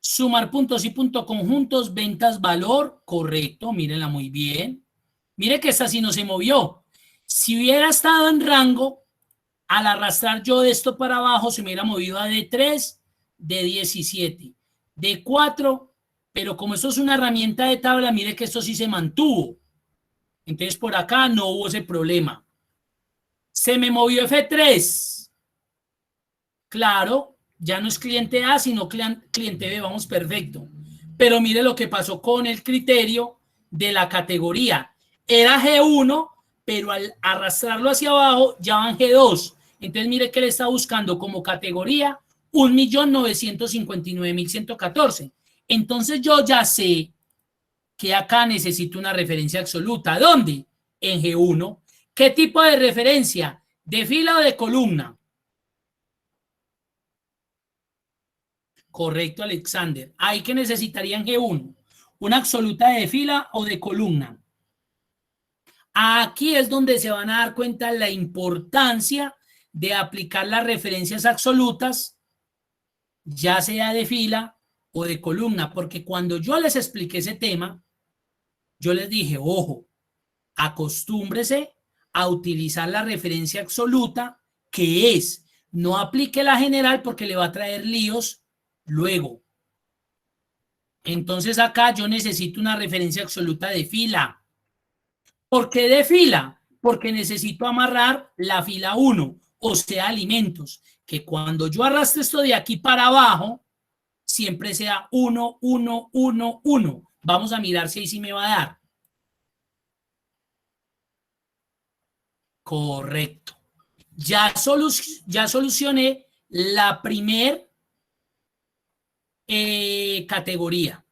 Sumar puntos y puntos conjuntos, ventas, valor, correcto, mírenla muy bien. Mire que esta sí no se movió. Si hubiera estado en rango, al arrastrar yo de esto para abajo, se me hubiera movido a D3, de 17, de 4, pero como esto es una herramienta de tabla, mire que esto sí se mantuvo. Entonces por acá no hubo ese problema. Se me movió F3. Claro, ya no es cliente A, sino cliente B, vamos, perfecto. Pero mire lo que pasó con el criterio de la categoría. Era G1, pero al arrastrarlo hacia abajo ya van G2. Entonces mire que le está buscando como categoría 1.959.114. Entonces yo ya sé que acá necesito una referencia absoluta. ¿Dónde? En G1. ¿Qué tipo de referencia? ¿De fila o de columna? Correcto, Alexander. Ahí que necesitarían G1. ¿Una absoluta de fila o de columna? Aquí es donde se van a dar cuenta la importancia de aplicar las referencias absolutas, ya sea de fila o de columna, porque cuando yo les expliqué ese tema, yo les dije, ojo, acostúmbrese a utilizar la referencia absoluta, que es, no aplique la general porque le va a traer líos luego. Entonces acá yo necesito una referencia absoluta de fila. ¿Por qué de fila? Porque necesito amarrar la fila 1, o sea, alimentos, que cuando yo arrastre esto de aquí para abajo, siempre sea 1, 1, 1, 1. Vamos a mirar si ahí sí me va a dar. Correcto. Ya solucioné la primer categoría.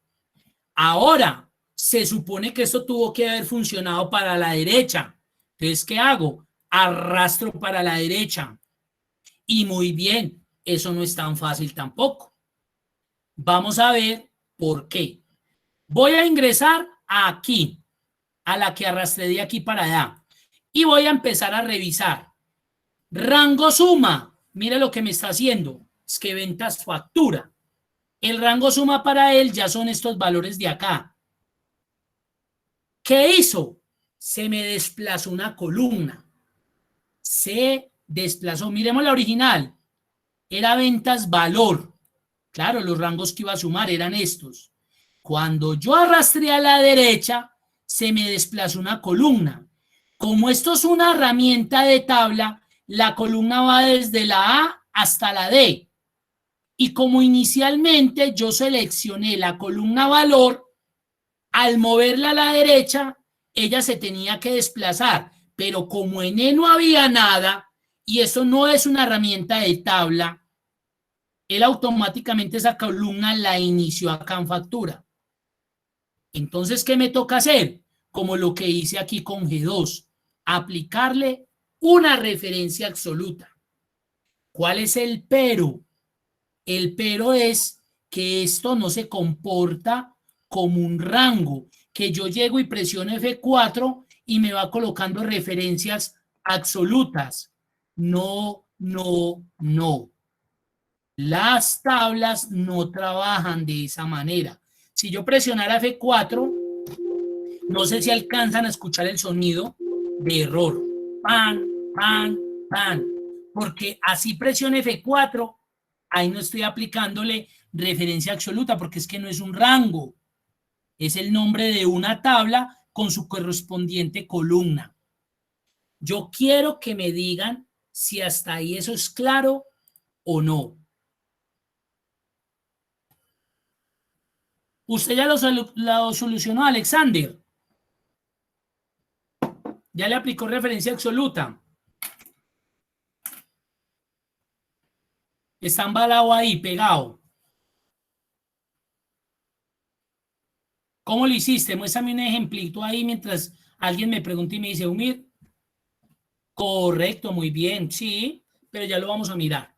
Ahora, se supone que esto tuvo que haber funcionado para la derecha. Entonces, ¿qué hago? Arrastro para la derecha. Y muy bien, eso no es tan fácil tampoco. Vamos a ver por qué. Voy a ingresar aquí, a la que arrastré de aquí para allá. Y voy a empezar a revisar. Rango suma. Mire lo que me está haciendo. Es que ventas factura. El rango suma para él ya son estos valores de acá. ¿Qué hizo? Se me desplazó una columna. Se desplazó. Miremos la original. Era ventas valor. Claro, los rangos que iba a sumar eran estos. Cuando yo arrastré a la derecha, se me desplazó una columna. Como esto es una herramienta de tabla, la columna va desde la A hasta la D. Y como inicialmente yo seleccioné la columna valor, al moverla a la derecha, ella se tenía que desplazar. Pero como en E no había nada, y eso no es una herramienta de tabla, él automáticamente esa columna la inició acá en factura. Entonces, ¿qué me toca hacer? Como lo que hice aquí con G2, aplicarle una referencia absoluta. ¿Cuál es el pero? El pero es que esto no se comporta como un rango. que yo llego y presiono F4 y me va colocando referencias absolutas. No, no, no. Las tablas no trabajan de esa manera. Si yo presionara F4, no sé si alcanzan a escuchar el sonido de error. Pan, pan, pan. Porque así presione F4, ahí no estoy aplicándole referencia absoluta porque es que no es un rango. Es el nombre de una tabla con su correspondiente columna. Yo quiero que me digan si hasta ahí eso es claro o no. Usted ya lo solucionó, Alexander. Ya le aplicó referencia absoluta. Está embalado ahí, pegado. ¿Cómo lo hiciste? Muéstrame un ejemplito ahí mientras alguien me pregunta y me dice, Umir. Correcto, muy bien, sí, pero ya lo vamos a mirar.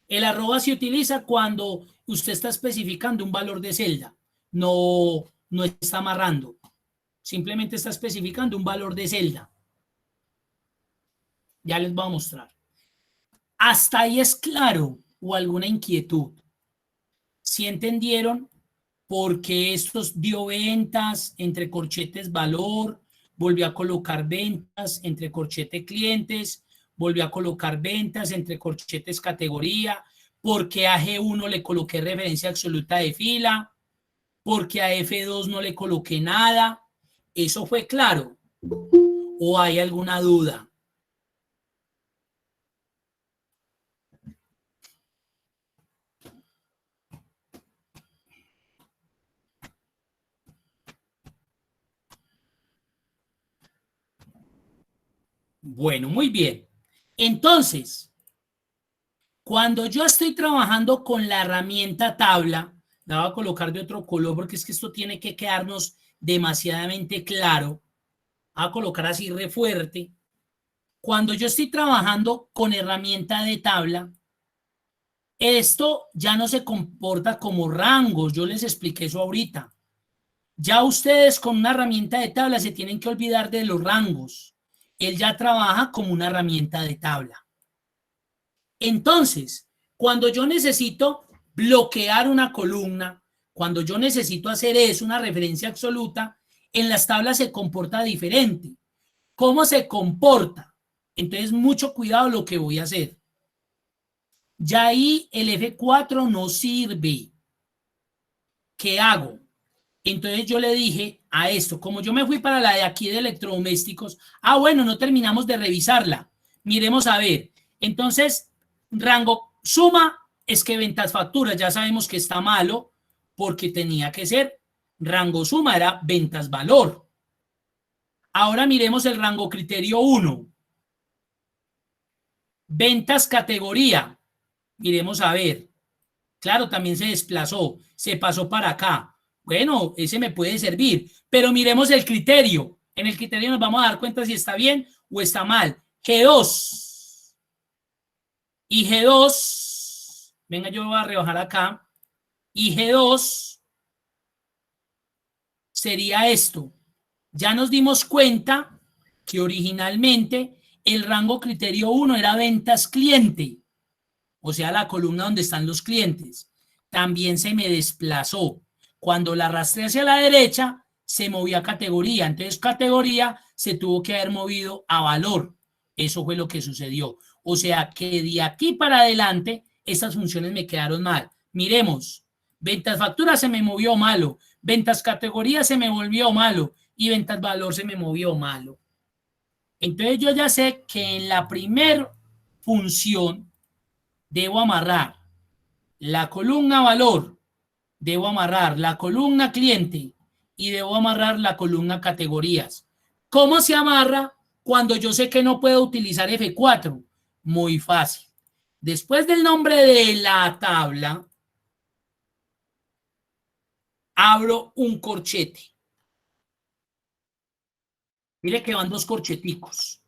El arroba se utiliza cuando usted está especificando un valor de celda. No está amarrando. Simplemente está especificando un valor de celda. Ya les voy a mostrar. ¿Hasta ahí es claro o alguna inquietud? ¿Sí entendieron por qué estos dio ventas, entre corchetes valor, volvió a colocar ventas, entre corchete clientes, volvió a colocar ventas, entre corchetes categoría, porque a G1 le coloqué referencia absoluta de fila, porque a F2 no le coloqué nada? ¿Eso fue claro? ¿O hay alguna duda? Bueno, muy bien. Entonces, cuando yo estoy trabajando con la herramienta tabla, la voy a colocar de otro color porque es que esto tiene que quedarnos demasiadamente claro. Voy a colocar así re fuerte. Cuando yo estoy trabajando con herramienta de tabla, esto ya no se comporta como rangos. Yo les expliqué eso ahorita. Ya ustedes con una herramienta de tabla se tienen que olvidar de los rangos. Él ya trabaja como una herramienta de tabla. Entonces, cuando yo necesito bloquear una columna, cuando yo necesito hacer eso, una referencia absoluta, en las tablas se comporta diferente. ¿Cómo se comporta? Entonces, mucho cuidado lo que voy a hacer. Ya ahí el F4 no sirve. ¿Qué hago? Entonces yo le dije a esto, como yo me fui para la de aquí de electrodomésticos, bueno, no terminamos de revisarla. Miremos a ver. Entonces, rango suma es que ventas facturas, ya sabemos que está malo porque tenía que ser rango suma, era ventas valor. Ahora miremos el rango criterio 1. Ventas categoría. Miremos a ver. Claro, también se desplazó, se pasó para acá. Bueno, ese me puede servir, pero miremos el criterio. En el criterio nos vamos a dar cuenta si está bien o está mal. G2 y G2, venga, yo voy a rebajar acá, y G2 sería esto. Ya nos dimos cuenta que originalmente el rango criterio 1 era ventas cliente, o sea, la columna donde están los clientes. También se me desplazó. Cuando la arrastré hacia la derecha, se movió a categoría. Entonces, categoría se tuvo que haber movido a valor. Eso fue lo que sucedió. O sea, que de aquí para adelante, estas funciones me quedaron mal. Miremos. Ventas factura se me movió malo. Ventas categoría se me volvió malo. Y ventas valor se me movió malo. Entonces, yo ya sé que en la primera función debo amarrar la columna valor, debo amarrar la columna cliente y debo amarrar la columna categorías. ¿Cómo se amarra cuando yo sé que no puedo utilizar F4? Muy fácil. Después del nombre de la tabla, abro un corchete. Mire que van dos corcheticos.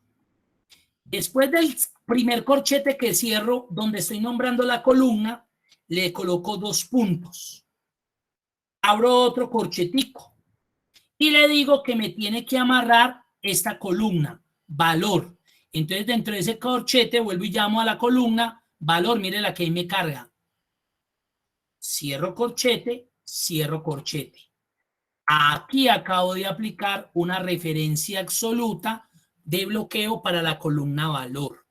Después del primer corchete que cierro, donde estoy nombrando la columna, le coloco 2 puntos. Abro otro corchetico. y le digo que me tiene que amarrar esta columna, valor. Entonces, dentro de ese corchete, vuelvo y llamo a la columna, valor, mire la que ahí me carga. Cierro corchete, cierro corchete. Aquí acabo de aplicar una referencia absoluta de bloqueo para la columna valor.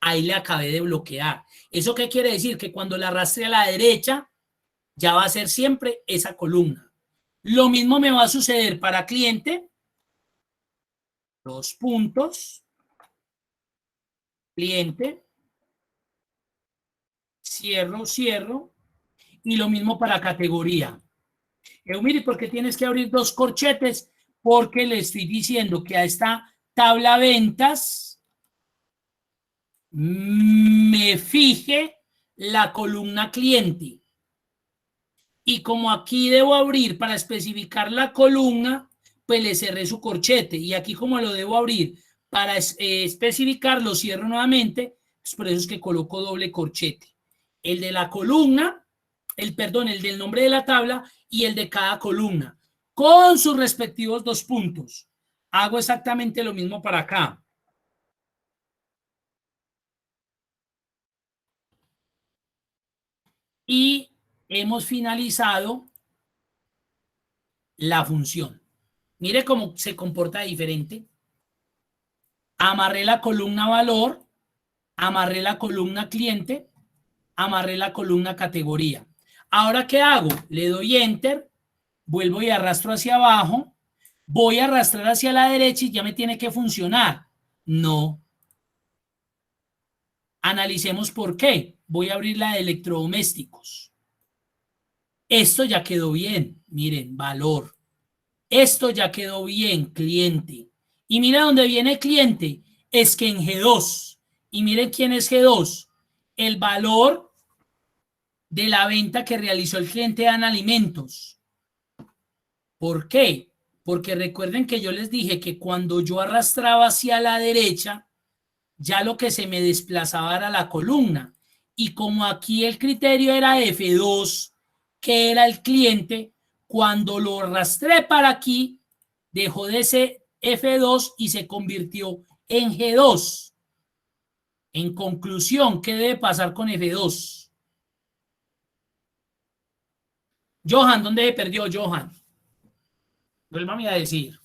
Ahí le acabé de bloquear. ¿Eso qué quiere decir? Que cuando la arrastre a la derecha, ya va a ser siempre esa columna. Lo mismo me va a suceder para cliente. 2 puntos. Cliente. Cierro, cierro. Y lo mismo para categoría. Mire, ¿por qué tienes que abrir 2 corchetes? Porque le estoy diciendo que a esta tabla ventas me fije la columna cliente. Y como aquí debo abrir para especificar la columna, pues le cerré su corchete. Y aquí como lo debo abrir para especificar, lo cierro nuevamente. Pues por eso es que coloco doble corchete. El de la columna, el del nombre de la tabla y el de cada columna, con sus respectivos 2 puntos. Hago exactamente lo mismo para acá. Y hemos finalizado la función. Mire cómo se comporta diferente. Amarré la columna valor, amarré la columna cliente, amarré la columna categoría. Ahora, ¿qué hago? Le doy enter, vuelvo y arrastro hacia abajo, voy a arrastrar hacia la derecha y ya me tiene que funcionar. No. Analicemos por qué. Voy a abrir la de electrodomésticos. Esto ya quedó bien. Miren, valor. Esto ya quedó bien, cliente. Y mira dónde viene cliente. Es que en G2. Y miren quién es G2. El valor de la venta que realizó el cliente Ana Alimentos. ¿Por qué? Porque recuerden que yo les dije que cuando yo arrastraba hacia la derecha, ya lo que se me desplazaba era la columna. Y como aquí el criterio era F2, que era el cliente, cuando lo arrastré para aquí, dejó de ser F2 y se convirtió en G2. En conclusión, ¿qué debe pasar con F2? Johan, ¿dónde se perdió Johan? Vuélvame a decir.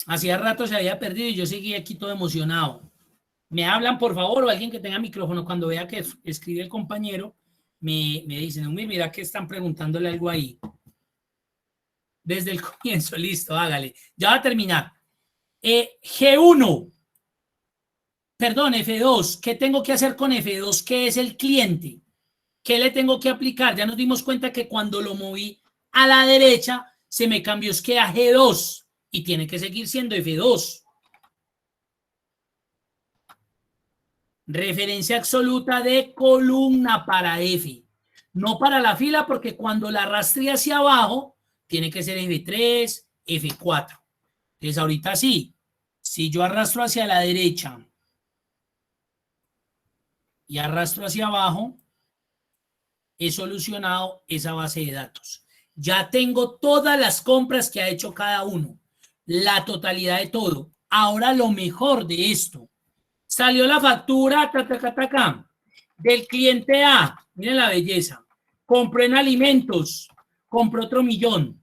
Hacía rato se había perdido y yo seguía aquí todo emocionado. Me hablan, por favor, o alguien que tenga micrófono, cuando vea que escribe el compañero, me dicen, mira que están preguntándole algo ahí. Desde el comienzo, listo, hágale. Ya va a terminar. G1. Perdón, F2. ¿Qué tengo que hacer con F2? ¿Qué es el cliente? ¿Qué le tengo que aplicar? Ya nos dimos cuenta que cuando lo moví a la derecha, se me cambió es que a G2 y tiene que seguir siendo F2. Referencia absoluta de columna para F. No para la fila, porque cuando la arrastre hacia abajo, tiene que ser F3, F4. Entonces, ahorita sí. Si yo arrastro hacia la derecha y arrastro hacia abajo, he solucionado esa base de datos. Ya tengo todas las compras que ha hecho cada uno. La totalidad de todo. Ahora lo mejor de esto. Salió la factura del cliente A. Miren la belleza. Compró en alimentos. Compró otro 1.000.000.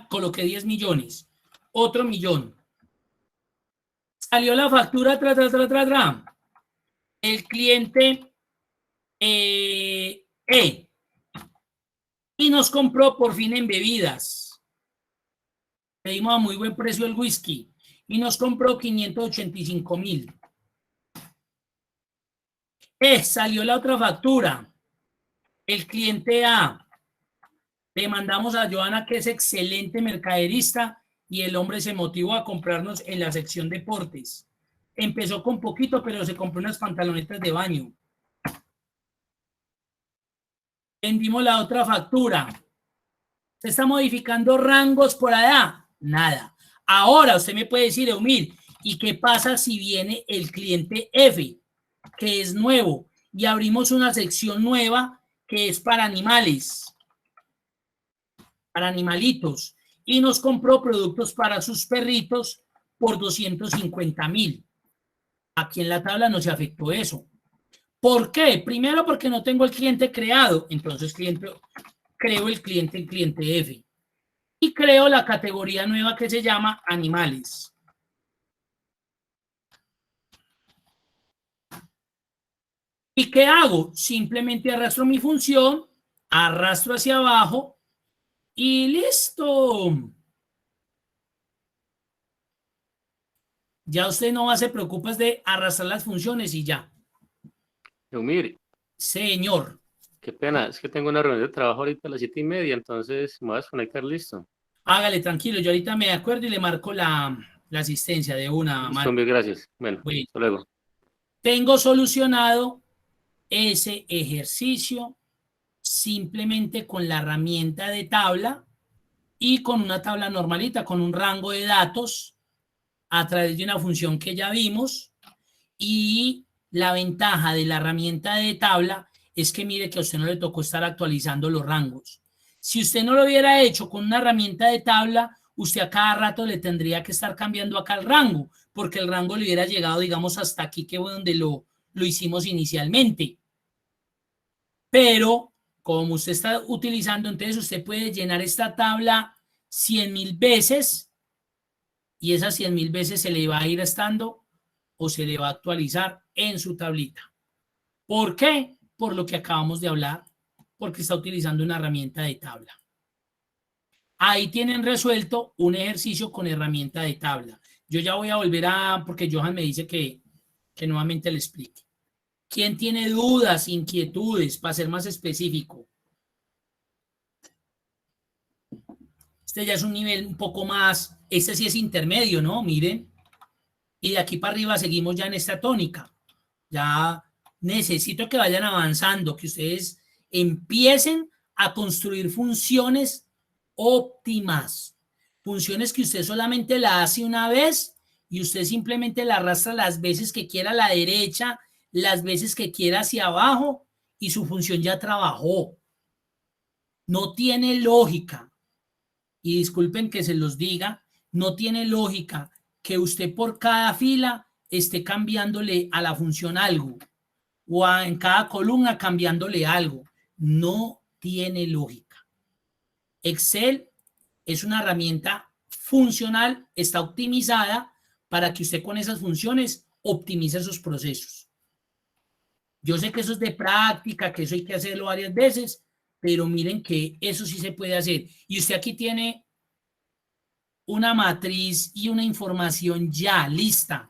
Coloqué 10 millones. Otro 1.000.000. Salió la factura. El cliente E. Y nos compró por fin en bebidas. Pedimos a muy buen precio el whisky y nos compró 585,000. Salió la otra factura. El cliente A. Le mandamos a Joana, que es excelente mercaderista, y el hombre se motivó a comprarnos en la sección deportes. Empezó con poquito, pero se compró unas pantalonetas de baño. Vendimos la otra factura. Se está modificando rangos por allá. Nada. Ahora usted me puede decir, Eumir, ¿y qué pasa si viene el cliente F? que es nuevo, y abrimos una sección nueva que es para animales, para animalitos, y nos compró productos para sus perritos por 250.000. Aquí en la tabla no se afectó eso. ¿Por qué? Primero porque no tengo el cliente creado, entonces creo el cliente en cliente F y creo la categoría nueva que se llama animales. ¿Y qué hago? Simplemente arrastro mi función, arrastro hacia abajo y listo. Ya usted no se preocupa de arrastrar las funciones y ya. Mire, señor. Qué pena, es que tengo una reunión de trabajo ahorita a las 7:30, entonces me voy a desconectar, listo. Hágale, tranquilo, yo ahorita me acuerdo y le marco la asistencia de una Listo, mil gracias. Bueno, hasta luego. Tengo solucionado ese ejercicio simplemente con la herramienta de tabla y con una tabla normalita, con un rango de datos a través de una función que ya vimos. Y la ventaja de la herramienta de tabla es que mire que a usted no le tocó estar actualizando los rangos. Si usted no lo hubiera hecho con una herramienta de tabla, usted a cada rato le tendría que estar cambiando acá el rango, porque el rango le hubiera llegado, digamos, hasta aquí, que fue donde lo hicimos inicialmente. Pero como usted está utilizando, entonces usted puede llenar esta tabla 100.000 veces y esas 100.000 veces se le va a ir estando o se le va a actualizar en su tablita. ¿Por qué? Por lo que acabamos de hablar, porque está utilizando una herramienta de tabla. Ahí tienen resuelto un ejercicio con herramienta de tabla. Yo ya voy a volver porque Johan me dice que nuevamente le explique. ¿Quién tiene dudas, inquietudes, para ser más específico? Este ya es un nivel un poco más, este sí es intermedio, ¿no? Miren. Y de aquí para arriba seguimos ya en esta tónica. Ya necesito que vayan avanzando, que ustedes empiecen a construir funciones óptimas. Funciones que usted solamente la hace una vez y usted simplemente la arrastra las veces que quiera a la derecha, las veces que quiera hacia abajo y su función ya trabajó. No tiene lógica, y disculpen que se los diga, no tiene lógica que usted por cada fila esté cambiándole a la función algo o en cada columna cambiándole algo. No tiene lógica. Excel es una herramienta funcional, está optimizada para que usted con esas funciones optimice sus procesos. Yo sé que eso es de práctica, que eso hay que hacerlo varias veces, pero miren que eso sí se puede hacer. Y usted aquí tiene una matriz y una información ya lista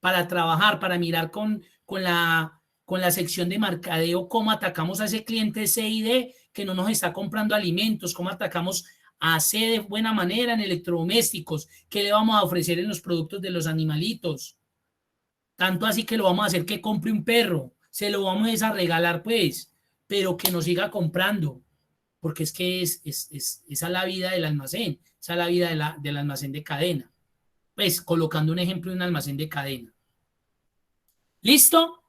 para trabajar, para mirar con la sección de mercadeo cómo atacamos a ese cliente C y D que no nos está comprando alimentos, cómo atacamos a C de buena manera en electrodomésticos, qué le vamos a ofrecer en los productos de los animalitos. Tanto así que lo vamos a hacer que compre un perro, se lo vamos a regalar pues, pero que nos siga comprando, porque es que esa la vida del almacén, esa es la vida del almacén de cadena. Pues colocando un ejemplo de un almacén de cadena. ¿Listo?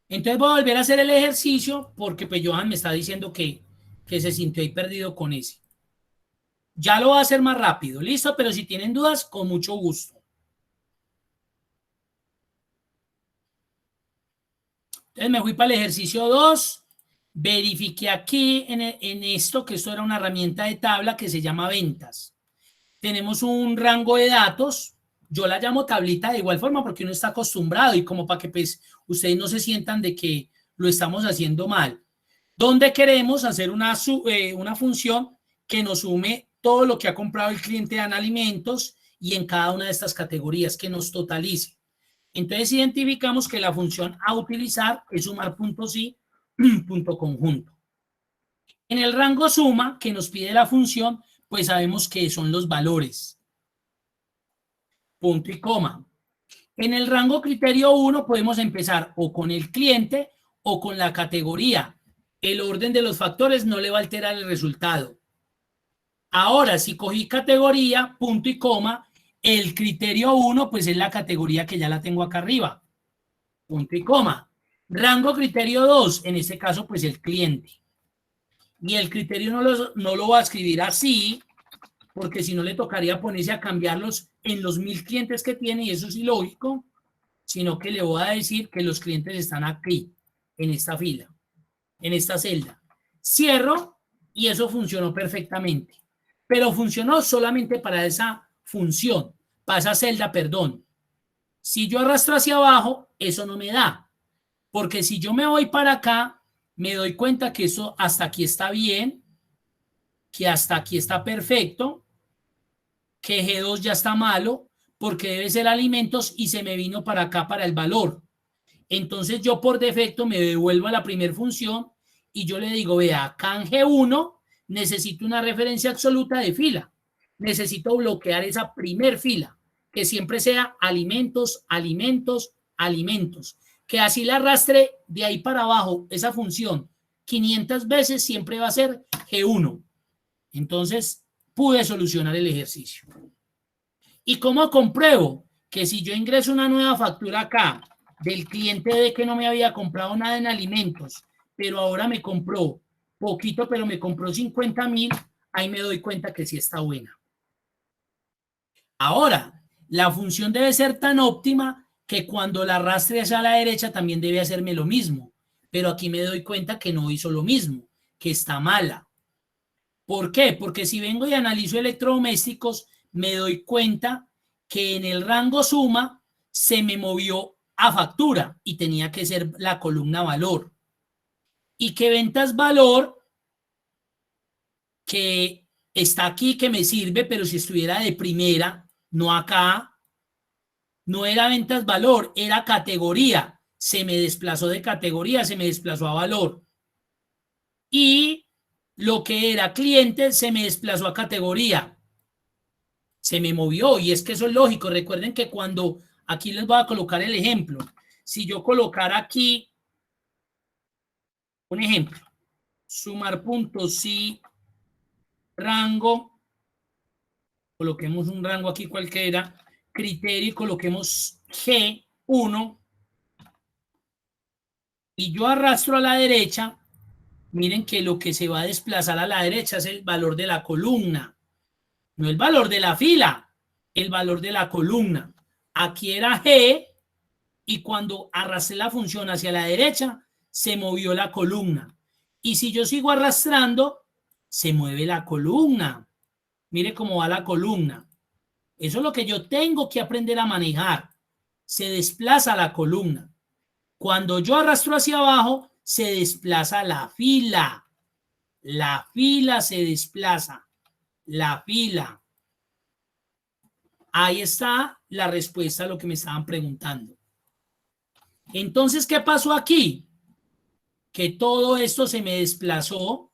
Entonces voy a volver a hacer el ejercicio porque pues Johan me está diciendo que se sintió ahí perdido con ese. Ya lo voy a hacer más rápido, ¿listo? Pero si tienen dudas, con mucho gusto. Entonces me fui para el ejercicio 2, verifiqué aquí en esto, que esto era una herramienta de tabla que se llama ventas. Tenemos un rango de datos, yo la llamo tablita de igual forma porque uno está acostumbrado y como para que pues ustedes no se sientan de que lo estamos haciendo mal. Donde queremos hacer una función que nos sume todo lo que ha comprado el cliente en alimentos y en cada una de estas categorías, que nos totalice. Entonces identificamos que la función a utilizar es sumar puntos y punto conjunto. En el rango suma que nos pide la función, pues sabemos que son los valores. Punto y coma. En el rango criterio 1 podemos empezar o con el cliente o con la categoría. El orden de los factores no le va a alterar el resultado. Ahora, si cogí categoría, punto y coma, el criterio 1 pues es la categoría que ya la tengo acá arriba. punto y coma. Rango criterio 2, en este caso pues el cliente. Y el criterio no lo va a escribir así, porque si no le tocaría ponerse a cambiarlos en los 1000 clientes que tiene, y eso es ilógico, sino que le voy a decir que los clientes están aquí, en esta fila, en esta celda. Cierro y eso funcionó perfectamente. Pero funcionó solamente para esa función, para esa celda, perdón. Si yo arrastro hacia abajo, eso no me da. Porque si yo me voy para acá, me doy cuenta que eso hasta aquí está bien, que hasta aquí está perfecto, que G2 ya está malo, porque debe ser alimentos y se me vino para acá para el valor. Entonces yo por defecto me devuelvo a la primera función y yo le digo, vea, acá en G1 necesito una referencia absoluta de fila. Necesito bloquear esa primer fila, que siempre sea alimentos, alimentos, alimentos. Que así la arrastre de ahí para abajo, esa función 500 veces siempre va a ser G1. Entonces pude solucionar el ejercicio. ¿Y cómo compruebo? Que si yo ingreso una nueva factura acá del cliente de que no me había comprado nada en alimentos, pero ahora me compró poquito, pero me compró 50,000, ahí me doy cuenta que sí está buena. Ahora, la función debe ser tan óptima que cuando la arrastre hacia la derecha también debe hacerme lo mismo, pero aquí me doy cuenta que no hizo lo mismo, que está mala. ¿Por qué? Porque si vengo y analizo electrodomésticos, me doy cuenta que en el rango suma se me movió a factura y tenía que ser la columna valor. Y que ventas valor, que está aquí, que me sirve, pero si estuviera de primera, no acá, no era ventas valor, era categoría. Se me desplazó de categoría, se me desplazó a valor. Y lo que era cliente se me desplazó a categoría. Se me movió y es que eso es lógico. Recuerden que cuando, aquí les voy a colocar el ejemplo. Si yo colocara aquí un ejemplo, sumar puntos, sí, rango, coloquemos un rango aquí cualquiera, criterio y coloquemos G1 y yo arrastro a la derecha, miren que lo que se va a desplazar a la derecha es el valor de la columna, no el valor de la fila, el valor de la columna. Aquí era G y cuando arrastré la función hacia la derecha, se movió la columna. Y si yo sigo arrastrando, se mueve la columna. Mire cómo va la columna. Eso es lo que yo tengo que aprender a manejar. Se desplaza la columna. Cuando yo arrastro hacia abajo, se desplaza la fila. La fila se desplaza. La fila. Ahí está la respuesta a lo que me estaban preguntando. Entonces, ¿qué pasó aquí? Que todo esto se me desplazó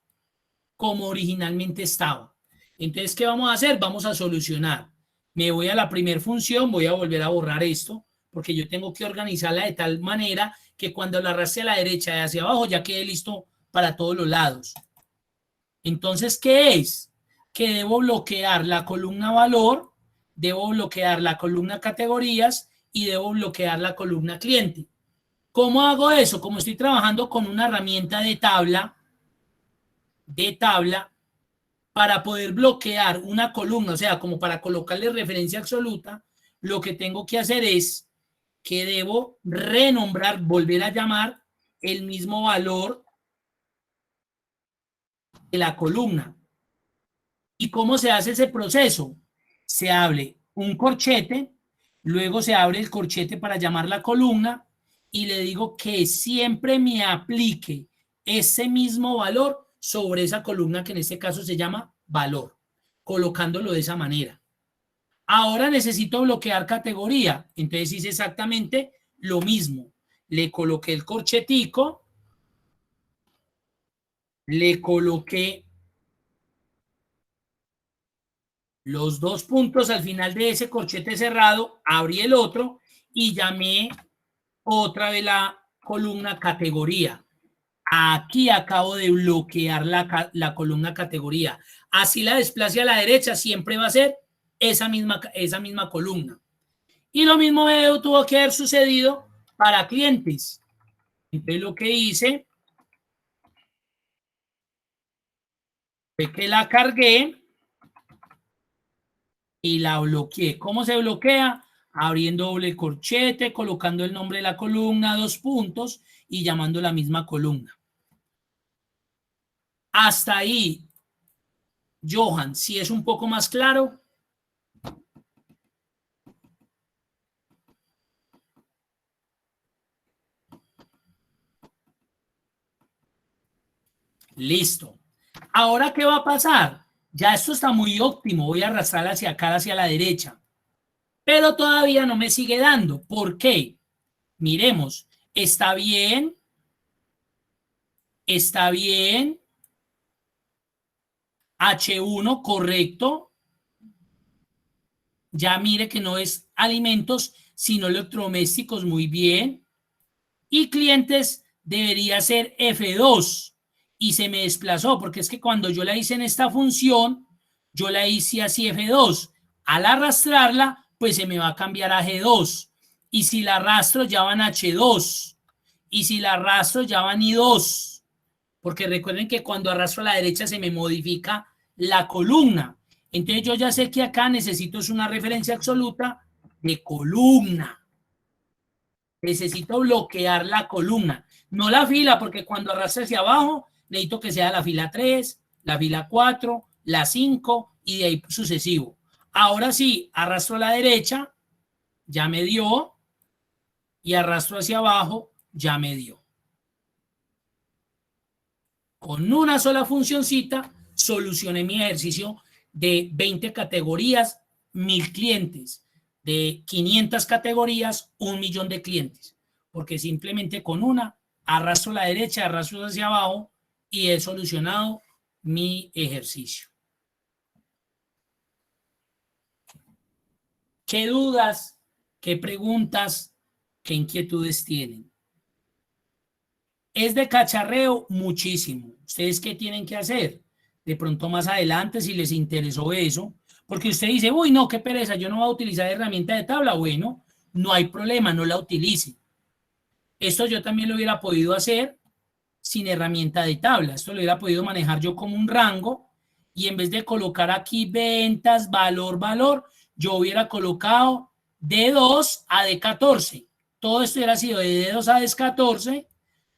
como originalmente estaba. Entonces, ¿qué vamos a hacer? Vamos a solucionar. Me voy a la primera función, voy a volver a borrar esto, porque yo tengo que organizarla de tal manera que cuando la arrastre a la derecha y hacia abajo ya quede listo para todos los lados. Entonces, ¿qué es? Que debo bloquear la columna valor, debo bloquear la columna categorías y debo bloquear la columna cliente. ¿Cómo hago eso? Como estoy trabajando con una herramienta de tabla, para poder bloquear una columna, o sea, como para colocarle referencia absoluta, lo que tengo que hacer es que debo renombrar, volver a llamar el mismo valor de la columna. ¿Y cómo se hace ese proceso? Se abre un corchete, luego se abre el corchete para llamar la columna y le digo que siempre me aplique ese mismo valor sobre esa columna que en este caso se llama valor, colocándolo de esa manera. Ahora necesito bloquear categoría, entonces hice exactamente lo mismo. Le coloqué el corchetico, le coloqué los dos puntos al final de ese corchete cerrado, abrí el otro y llamé otra vez la columna categoría. Aquí acabo de bloquear la columna categoría. Así la desplace a la derecha, siempre va a ser esa misma columna. Y lo mismo tuvo que haber sucedido para clientes. Entonces lo que hice fue que la cargué y la bloqueé. ¿Cómo se bloquea? Abriendo doble corchete, colocando el nombre de la columna, 2 puntos y llamando la misma columna. Hasta ahí, Johan, si es un poco más claro. Listo. Ahora, ¿qué va a pasar? Ya esto está muy óptimo. Voy a arrastrar hacia acá, hacia la derecha. Pero todavía no me sigue dando. ¿Por qué? Miremos. Está bien. Está bien. H1, correcto. Ya mire que no es alimentos, sino electrodomésticos. Muy bien. Y clientes debería ser F2. Y se me desplazó, porque es que cuando yo la hice en esta función, yo la hice así F2. Al arrastrarla, pues se me va a cambiar a G2. Y si la arrastro, ya van a H2. Y si la arrastro, ya van I2. Porque recuerden que cuando arrastro a la derecha se me modifica la columna. Entonces yo ya sé que acá necesito es una referencia absoluta de columna. Necesito bloquear la columna, no la fila, porque cuando arrastre hacia abajo, necesito que sea la fila 3, la fila 4, la 5 y de ahí sucesivo. Ahora sí, arrastro a la derecha, ya me dio, y arrastro hacia abajo, ya me dio. Con una sola funcioncita, solucioné mi ejercicio de 20 categorías, 1000 clientes. De 500 categorías, 1 millón de clientes. Porque simplemente con una, arrastro a la derecha, arrastro hacia abajo y he solucionado mi ejercicio. ¿Qué dudas, qué preguntas, qué inquietudes tienen? ¿Es de cacharreo? Muchísimo. ¿Ustedes qué tienen que hacer? De pronto más adelante, si les interesó eso, porque usted dice, uy, no, qué pereza, yo no voy a utilizar herramienta de tabla. Bueno, no hay problema, no la utilice. Esto yo también lo hubiera podido hacer sin herramienta de tabla. Esto lo hubiera podido manejar yo como un rango y en vez de colocar aquí ventas, valor, valor, yo hubiera colocado D2 a D14. Todo esto hubiera sido de D2 a D14.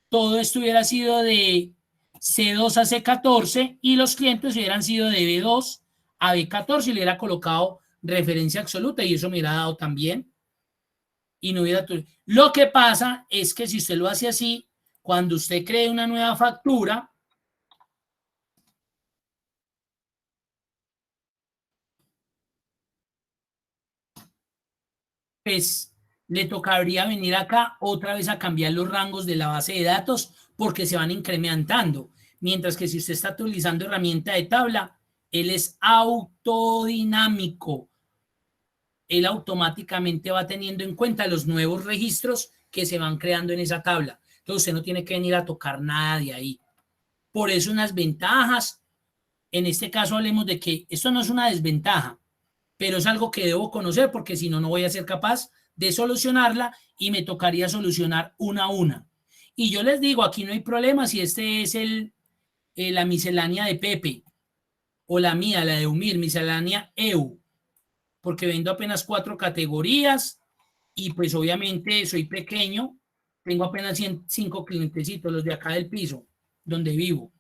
Todo esto hubiera sido de C2 a C14 y los clientes hubieran sido de B2 a B14 y le hubiera colocado referencia absoluta y eso me hubiera dado también. Y no hubiera... Lo que pasa es que si usted lo hace así, cuando usted cree una nueva factura, pues le tocaría venir acá otra vez a cambiar los rangos de la base de datos porque se van incrementando. Mientras que si usted está utilizando herramienta de tabla, él es autodinámico. Él automáticamente va teniendo en cuenta los nuevos registros que se van creando en esa tabla. Entonces usted no tiene que venir a tocar nada de ahí. Por eso unas ventajas, en este caso hablemos de que esto no es una desventaja, pero es algo que debo conocer porque si no, no voy a ser capaz de solucionarla y me tocaría solucionar una a una. Y yo les digo, aquí no hay problema si este es la miscelánea de Pepe o la mía, la de Umir, miscelánea EU, porque vendo apenas 4 categorías y pues obviamente soy pequeño, tengo apenas 5 clientecitos, los de acá del piso, donde vivo.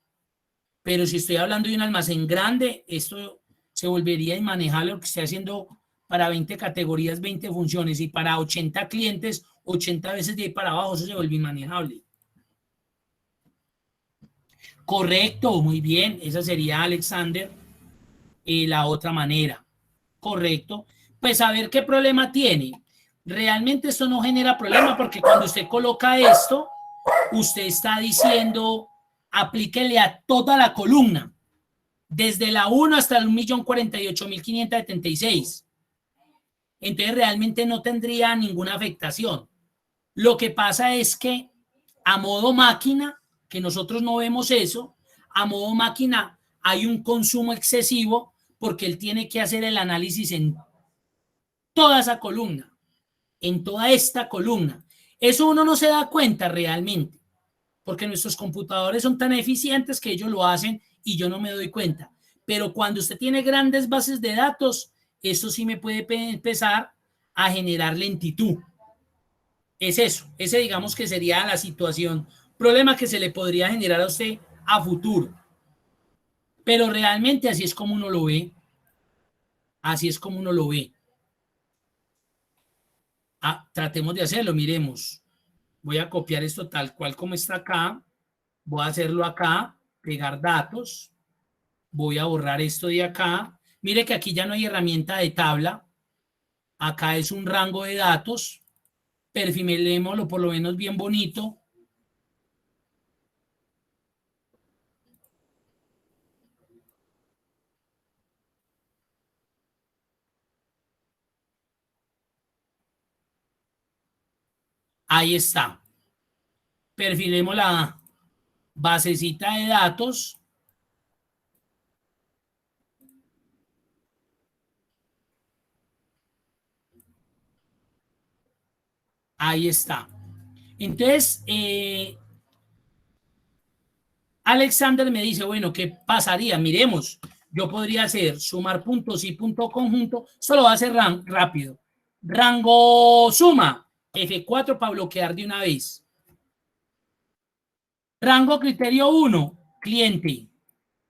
Pero si estoy hablando de un almacén grande, esto se volvería inmanejable lo que estoy haciendo para 20 categorías, 20 funciones y para 80 clientes, 80 veces de ahí para abajo, eso se vuelve inmanejable. Correcto, muy bien, esa sería, Alexander, la otra manera. Correcto, pues a ver qué problema tiene. Realmente esto no genera problema porque cuando usted coloca esto, usted está diciendo, aplíquele a toda la columna, desde la 1 hasta el 1.048.576. Entonces realmente no tendría ninguna afectación. Lo que pasa es que a modo máquina, que nosotros no vemos eso, a modo máquina hay un consumo excesivo porque él tiene que hacer el análisis en toda esa columna, en toda esta columna. Eso uno no se da cuenta realmente, porque nuestros computadores son tan eficientes que ellos lo hacen y yo no me doy cuenta. Pero cuando usted tiene grandes bases de datos, eso sí me puede empezar a generar lentitud. Es eso, ese digamos que sería la situación, problema que se le podría generar a usted a futuro. Pero realmente así es como uno lo ve. Así es como uno lo ve. Tratemos de hacerlo, miremos. Voy a copiar esto tal cual como está acá. Voy a hacerlo acá, pegar datos. Voy a borrar esto de acá. Mire que aquí ya no hay herramienta de tabla. Acá es un rango de datos. Perfilémoslo por lo menos bien bonito. Ahí está. Perfilemos la basecita de datos. Ahí está. Entonces, Alexander me dice, bueno, ¿qué pasaría? Miremos, yo podría hacer sumar puntos y punto conjunto, solo va a ser rápido. Rango suma, F4 para bloquear de una vez. Rango criterio 1, cliente.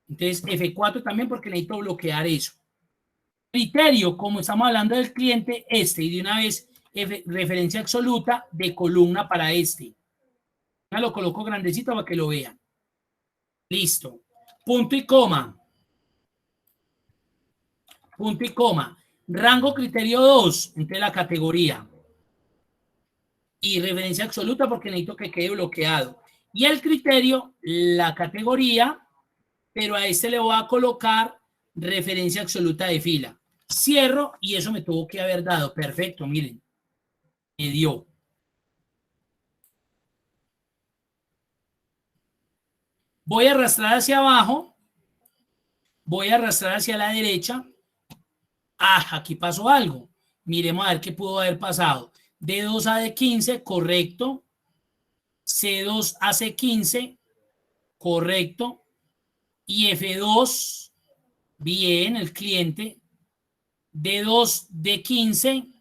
Entonces F4 también porque necesito bloquear eso. Criterio, como estamos hablando del cliente, y de una vez referencia absoluta de columna para este. Ya lo coloco grandecito para que lo vean. Listo. Punto y coma. Punto y coma. Rango criterio 2, entre la categoría. Y referencia absoluta porque necesito que quede bloqueado. Y el criterio, la categoría, pero a este le voy a colocar referencia absoluta de fila. Cierro y eso me tuvo que haber dado. Perfecto, miren. Me dio. Voy a arrastrar hacia abajo. Voy a arrastrar hacia la derecha. Aquí pasó algo. Miremos a ver qué pudo haber pasado. D2 a D15, correcto. C2 a C15, correcto. Y F2, bien, el cliente. D2, D15.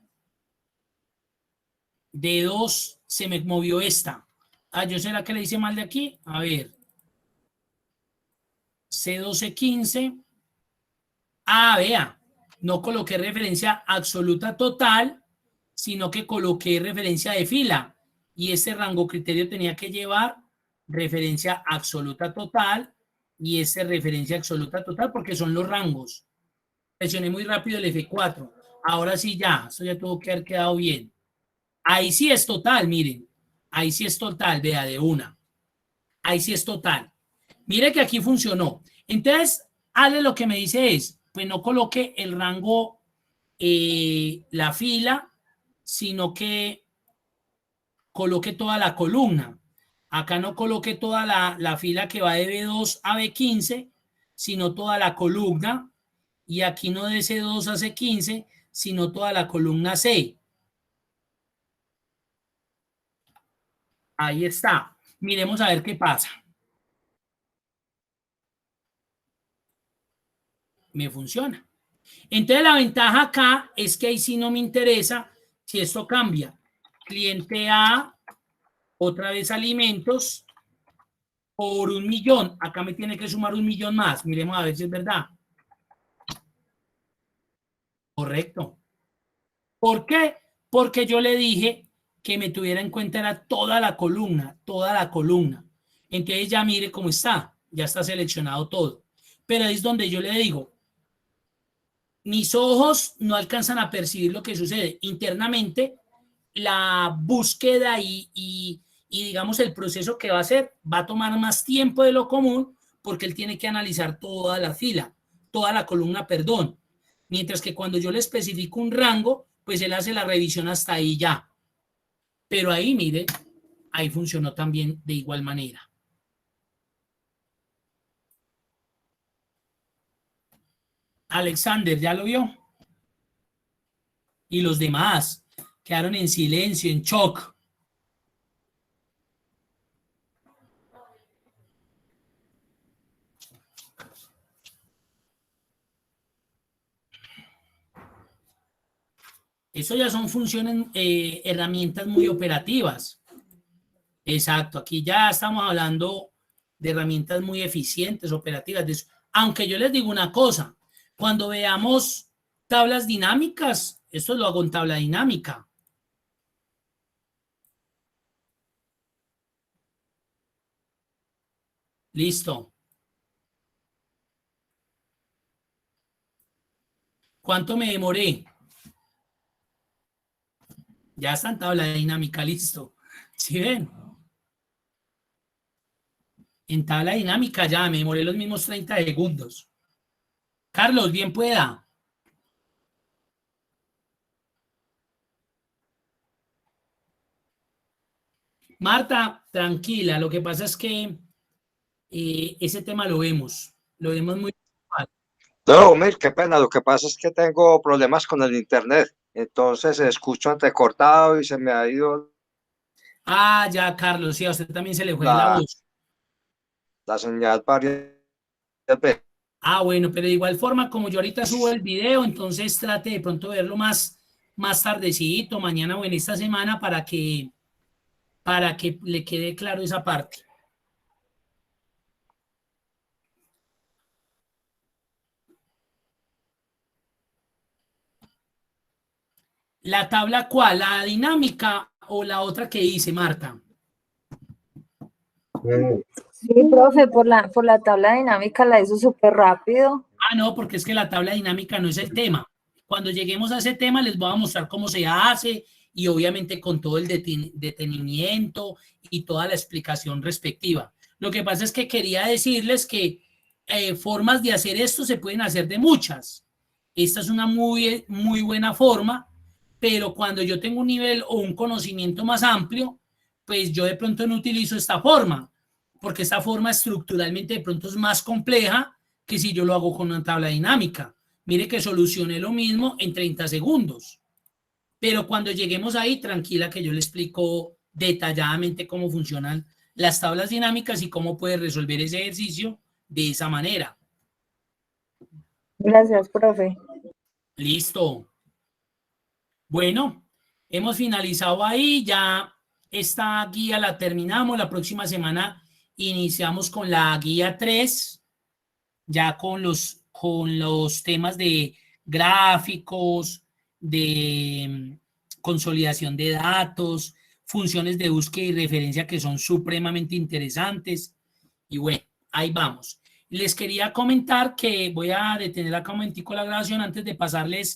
D2, se me movió esta. ¿Yo será que le hice mal de aquí? A ver. C2, C15. Vea. No coloqué referencia absoluta total, sino que coloqué referencia de fila. Y ese rango criterio tenía que llevar referencia absoluta total y ese referencia absoluta total porque son los rangos. Presioné muy rápido el F4. Ahora sí ya, esto ya tuvo que haber quedado bien. Ahí sí es total, miren. Ahí sí es total, vea, de una. Ahí sí es total. Mire que aquí funcionó. Entonces, Ale lo que me dice es, pues no coloque el rango, la fila, sino que coloque toda la columna. Acá no coloque toda la fila que va de B2 a B15, sino toda la columna. Y aquí no de C2 a C15, sino toda la columna C. Ahí está. Miremos a ver qué pasa. Me funciona. Entonces la ventaja acá es que ahí sí no me interesa si esto cambia. Cliente A, otra vez alimentos, por 1.000.000. Acá me tiene que sumar 1.000.000 más. Miremos a ver si es verdad. Correcto. ¿Por qué? Porque yo le dije que me tuviera en cuenta era toda la columna, toda la columna. Entonces ya mire cómo está, ya está seleccionado todo. Pero ahí es donde yo le digo, mis ojos no alcanzan a percibir lo que sucede. Internamente, la búsqueda y digamos el proceso que va a hacer va a tomar más tiempo de lo común porque él tiene que analizar toda la fila, toda la columna, perdón. Mientras que cuando yo le especifico un rango, pues él hace la revisión hasta ahí ya. Pero ahí, mire, ahí funcionó también de igual manera. Alexander, ¿ya lo vio? Y los demás quedaron en silencio, en shock. Eso ya son funciones, herramientas muy operativas. Exacto, aquí ya estamos hablando de herramientas muy eficientes, operativas. De eso. Aunque yo les digo una cosa, cuando veamos tablas dinámicas, esto lo hago en tabla dinámica. Listo. ¿Cuánto me demoré? Ya está en tabla dinámica, listo. ¿Sí ven? En tabla dinámica ya me demoré los mismos 30 segundos. Carlos, bien pueda. Marta, tranquila, lo que pasa es que ese tema lo vemos muy mal. No, Mil, qué pena. Lo que pasa es que tengo problemas con el internet. Entonces escucho entrecortado y se me ha ido Ah, ya, Carlos, sí, a usted también se le fue la la, voz. la señal varias veces. Ah, bueno, pero de igual forma, como yo ahorita subo el video, entonces trate de pronto verlo más tardecito, mañana o en esta semana, para que le quede claro esa parte. ¿La tabla cuál? ¿La dinámica o la otra que hice, Marta? Sí, profe, por la tabla dinámica la hizo súper rápido. Ah, no, porque es que la tabla dinámica no es el tema. Cuando lleguemos a ese tema les voy a mostrar cómo se hace y obviamente con todo el detenimiento y toda la explicación respectiva. Lo que pasa es que quería decirles que formas de hacer esto se pueden hacer de muchas. Esta es una muy buena forma, pero cuando yo tengo un nivel o un conocimiento más amplio, pues yo de pronto no utilizo esta forma, porque esta forma estructuralmente de pronto es más compleja que si yo lo hago con una tabla dinámica. Mire que solucioné lo mismo en 30 segundos. Pero cuando lleguemos ahí, tranquila que yo le explico detalladamente cómo funcionan las tablas dinámicas y cómo puede resolver ese ejercicio de esa manera. Gracias, profe. Listo. Bueno, hemos finalizado ahí. Ya esta guía la terminamos. La próxima semana iniciamos con la guía 3, ya con los temas de gráficos, de consolidación de datos, funciones de búsqueda y referencia que son supremamente interesantes. Y bueno, ahí vamos. Les quería comentar que voy a detener acá un momentico la grabación antes de pasarles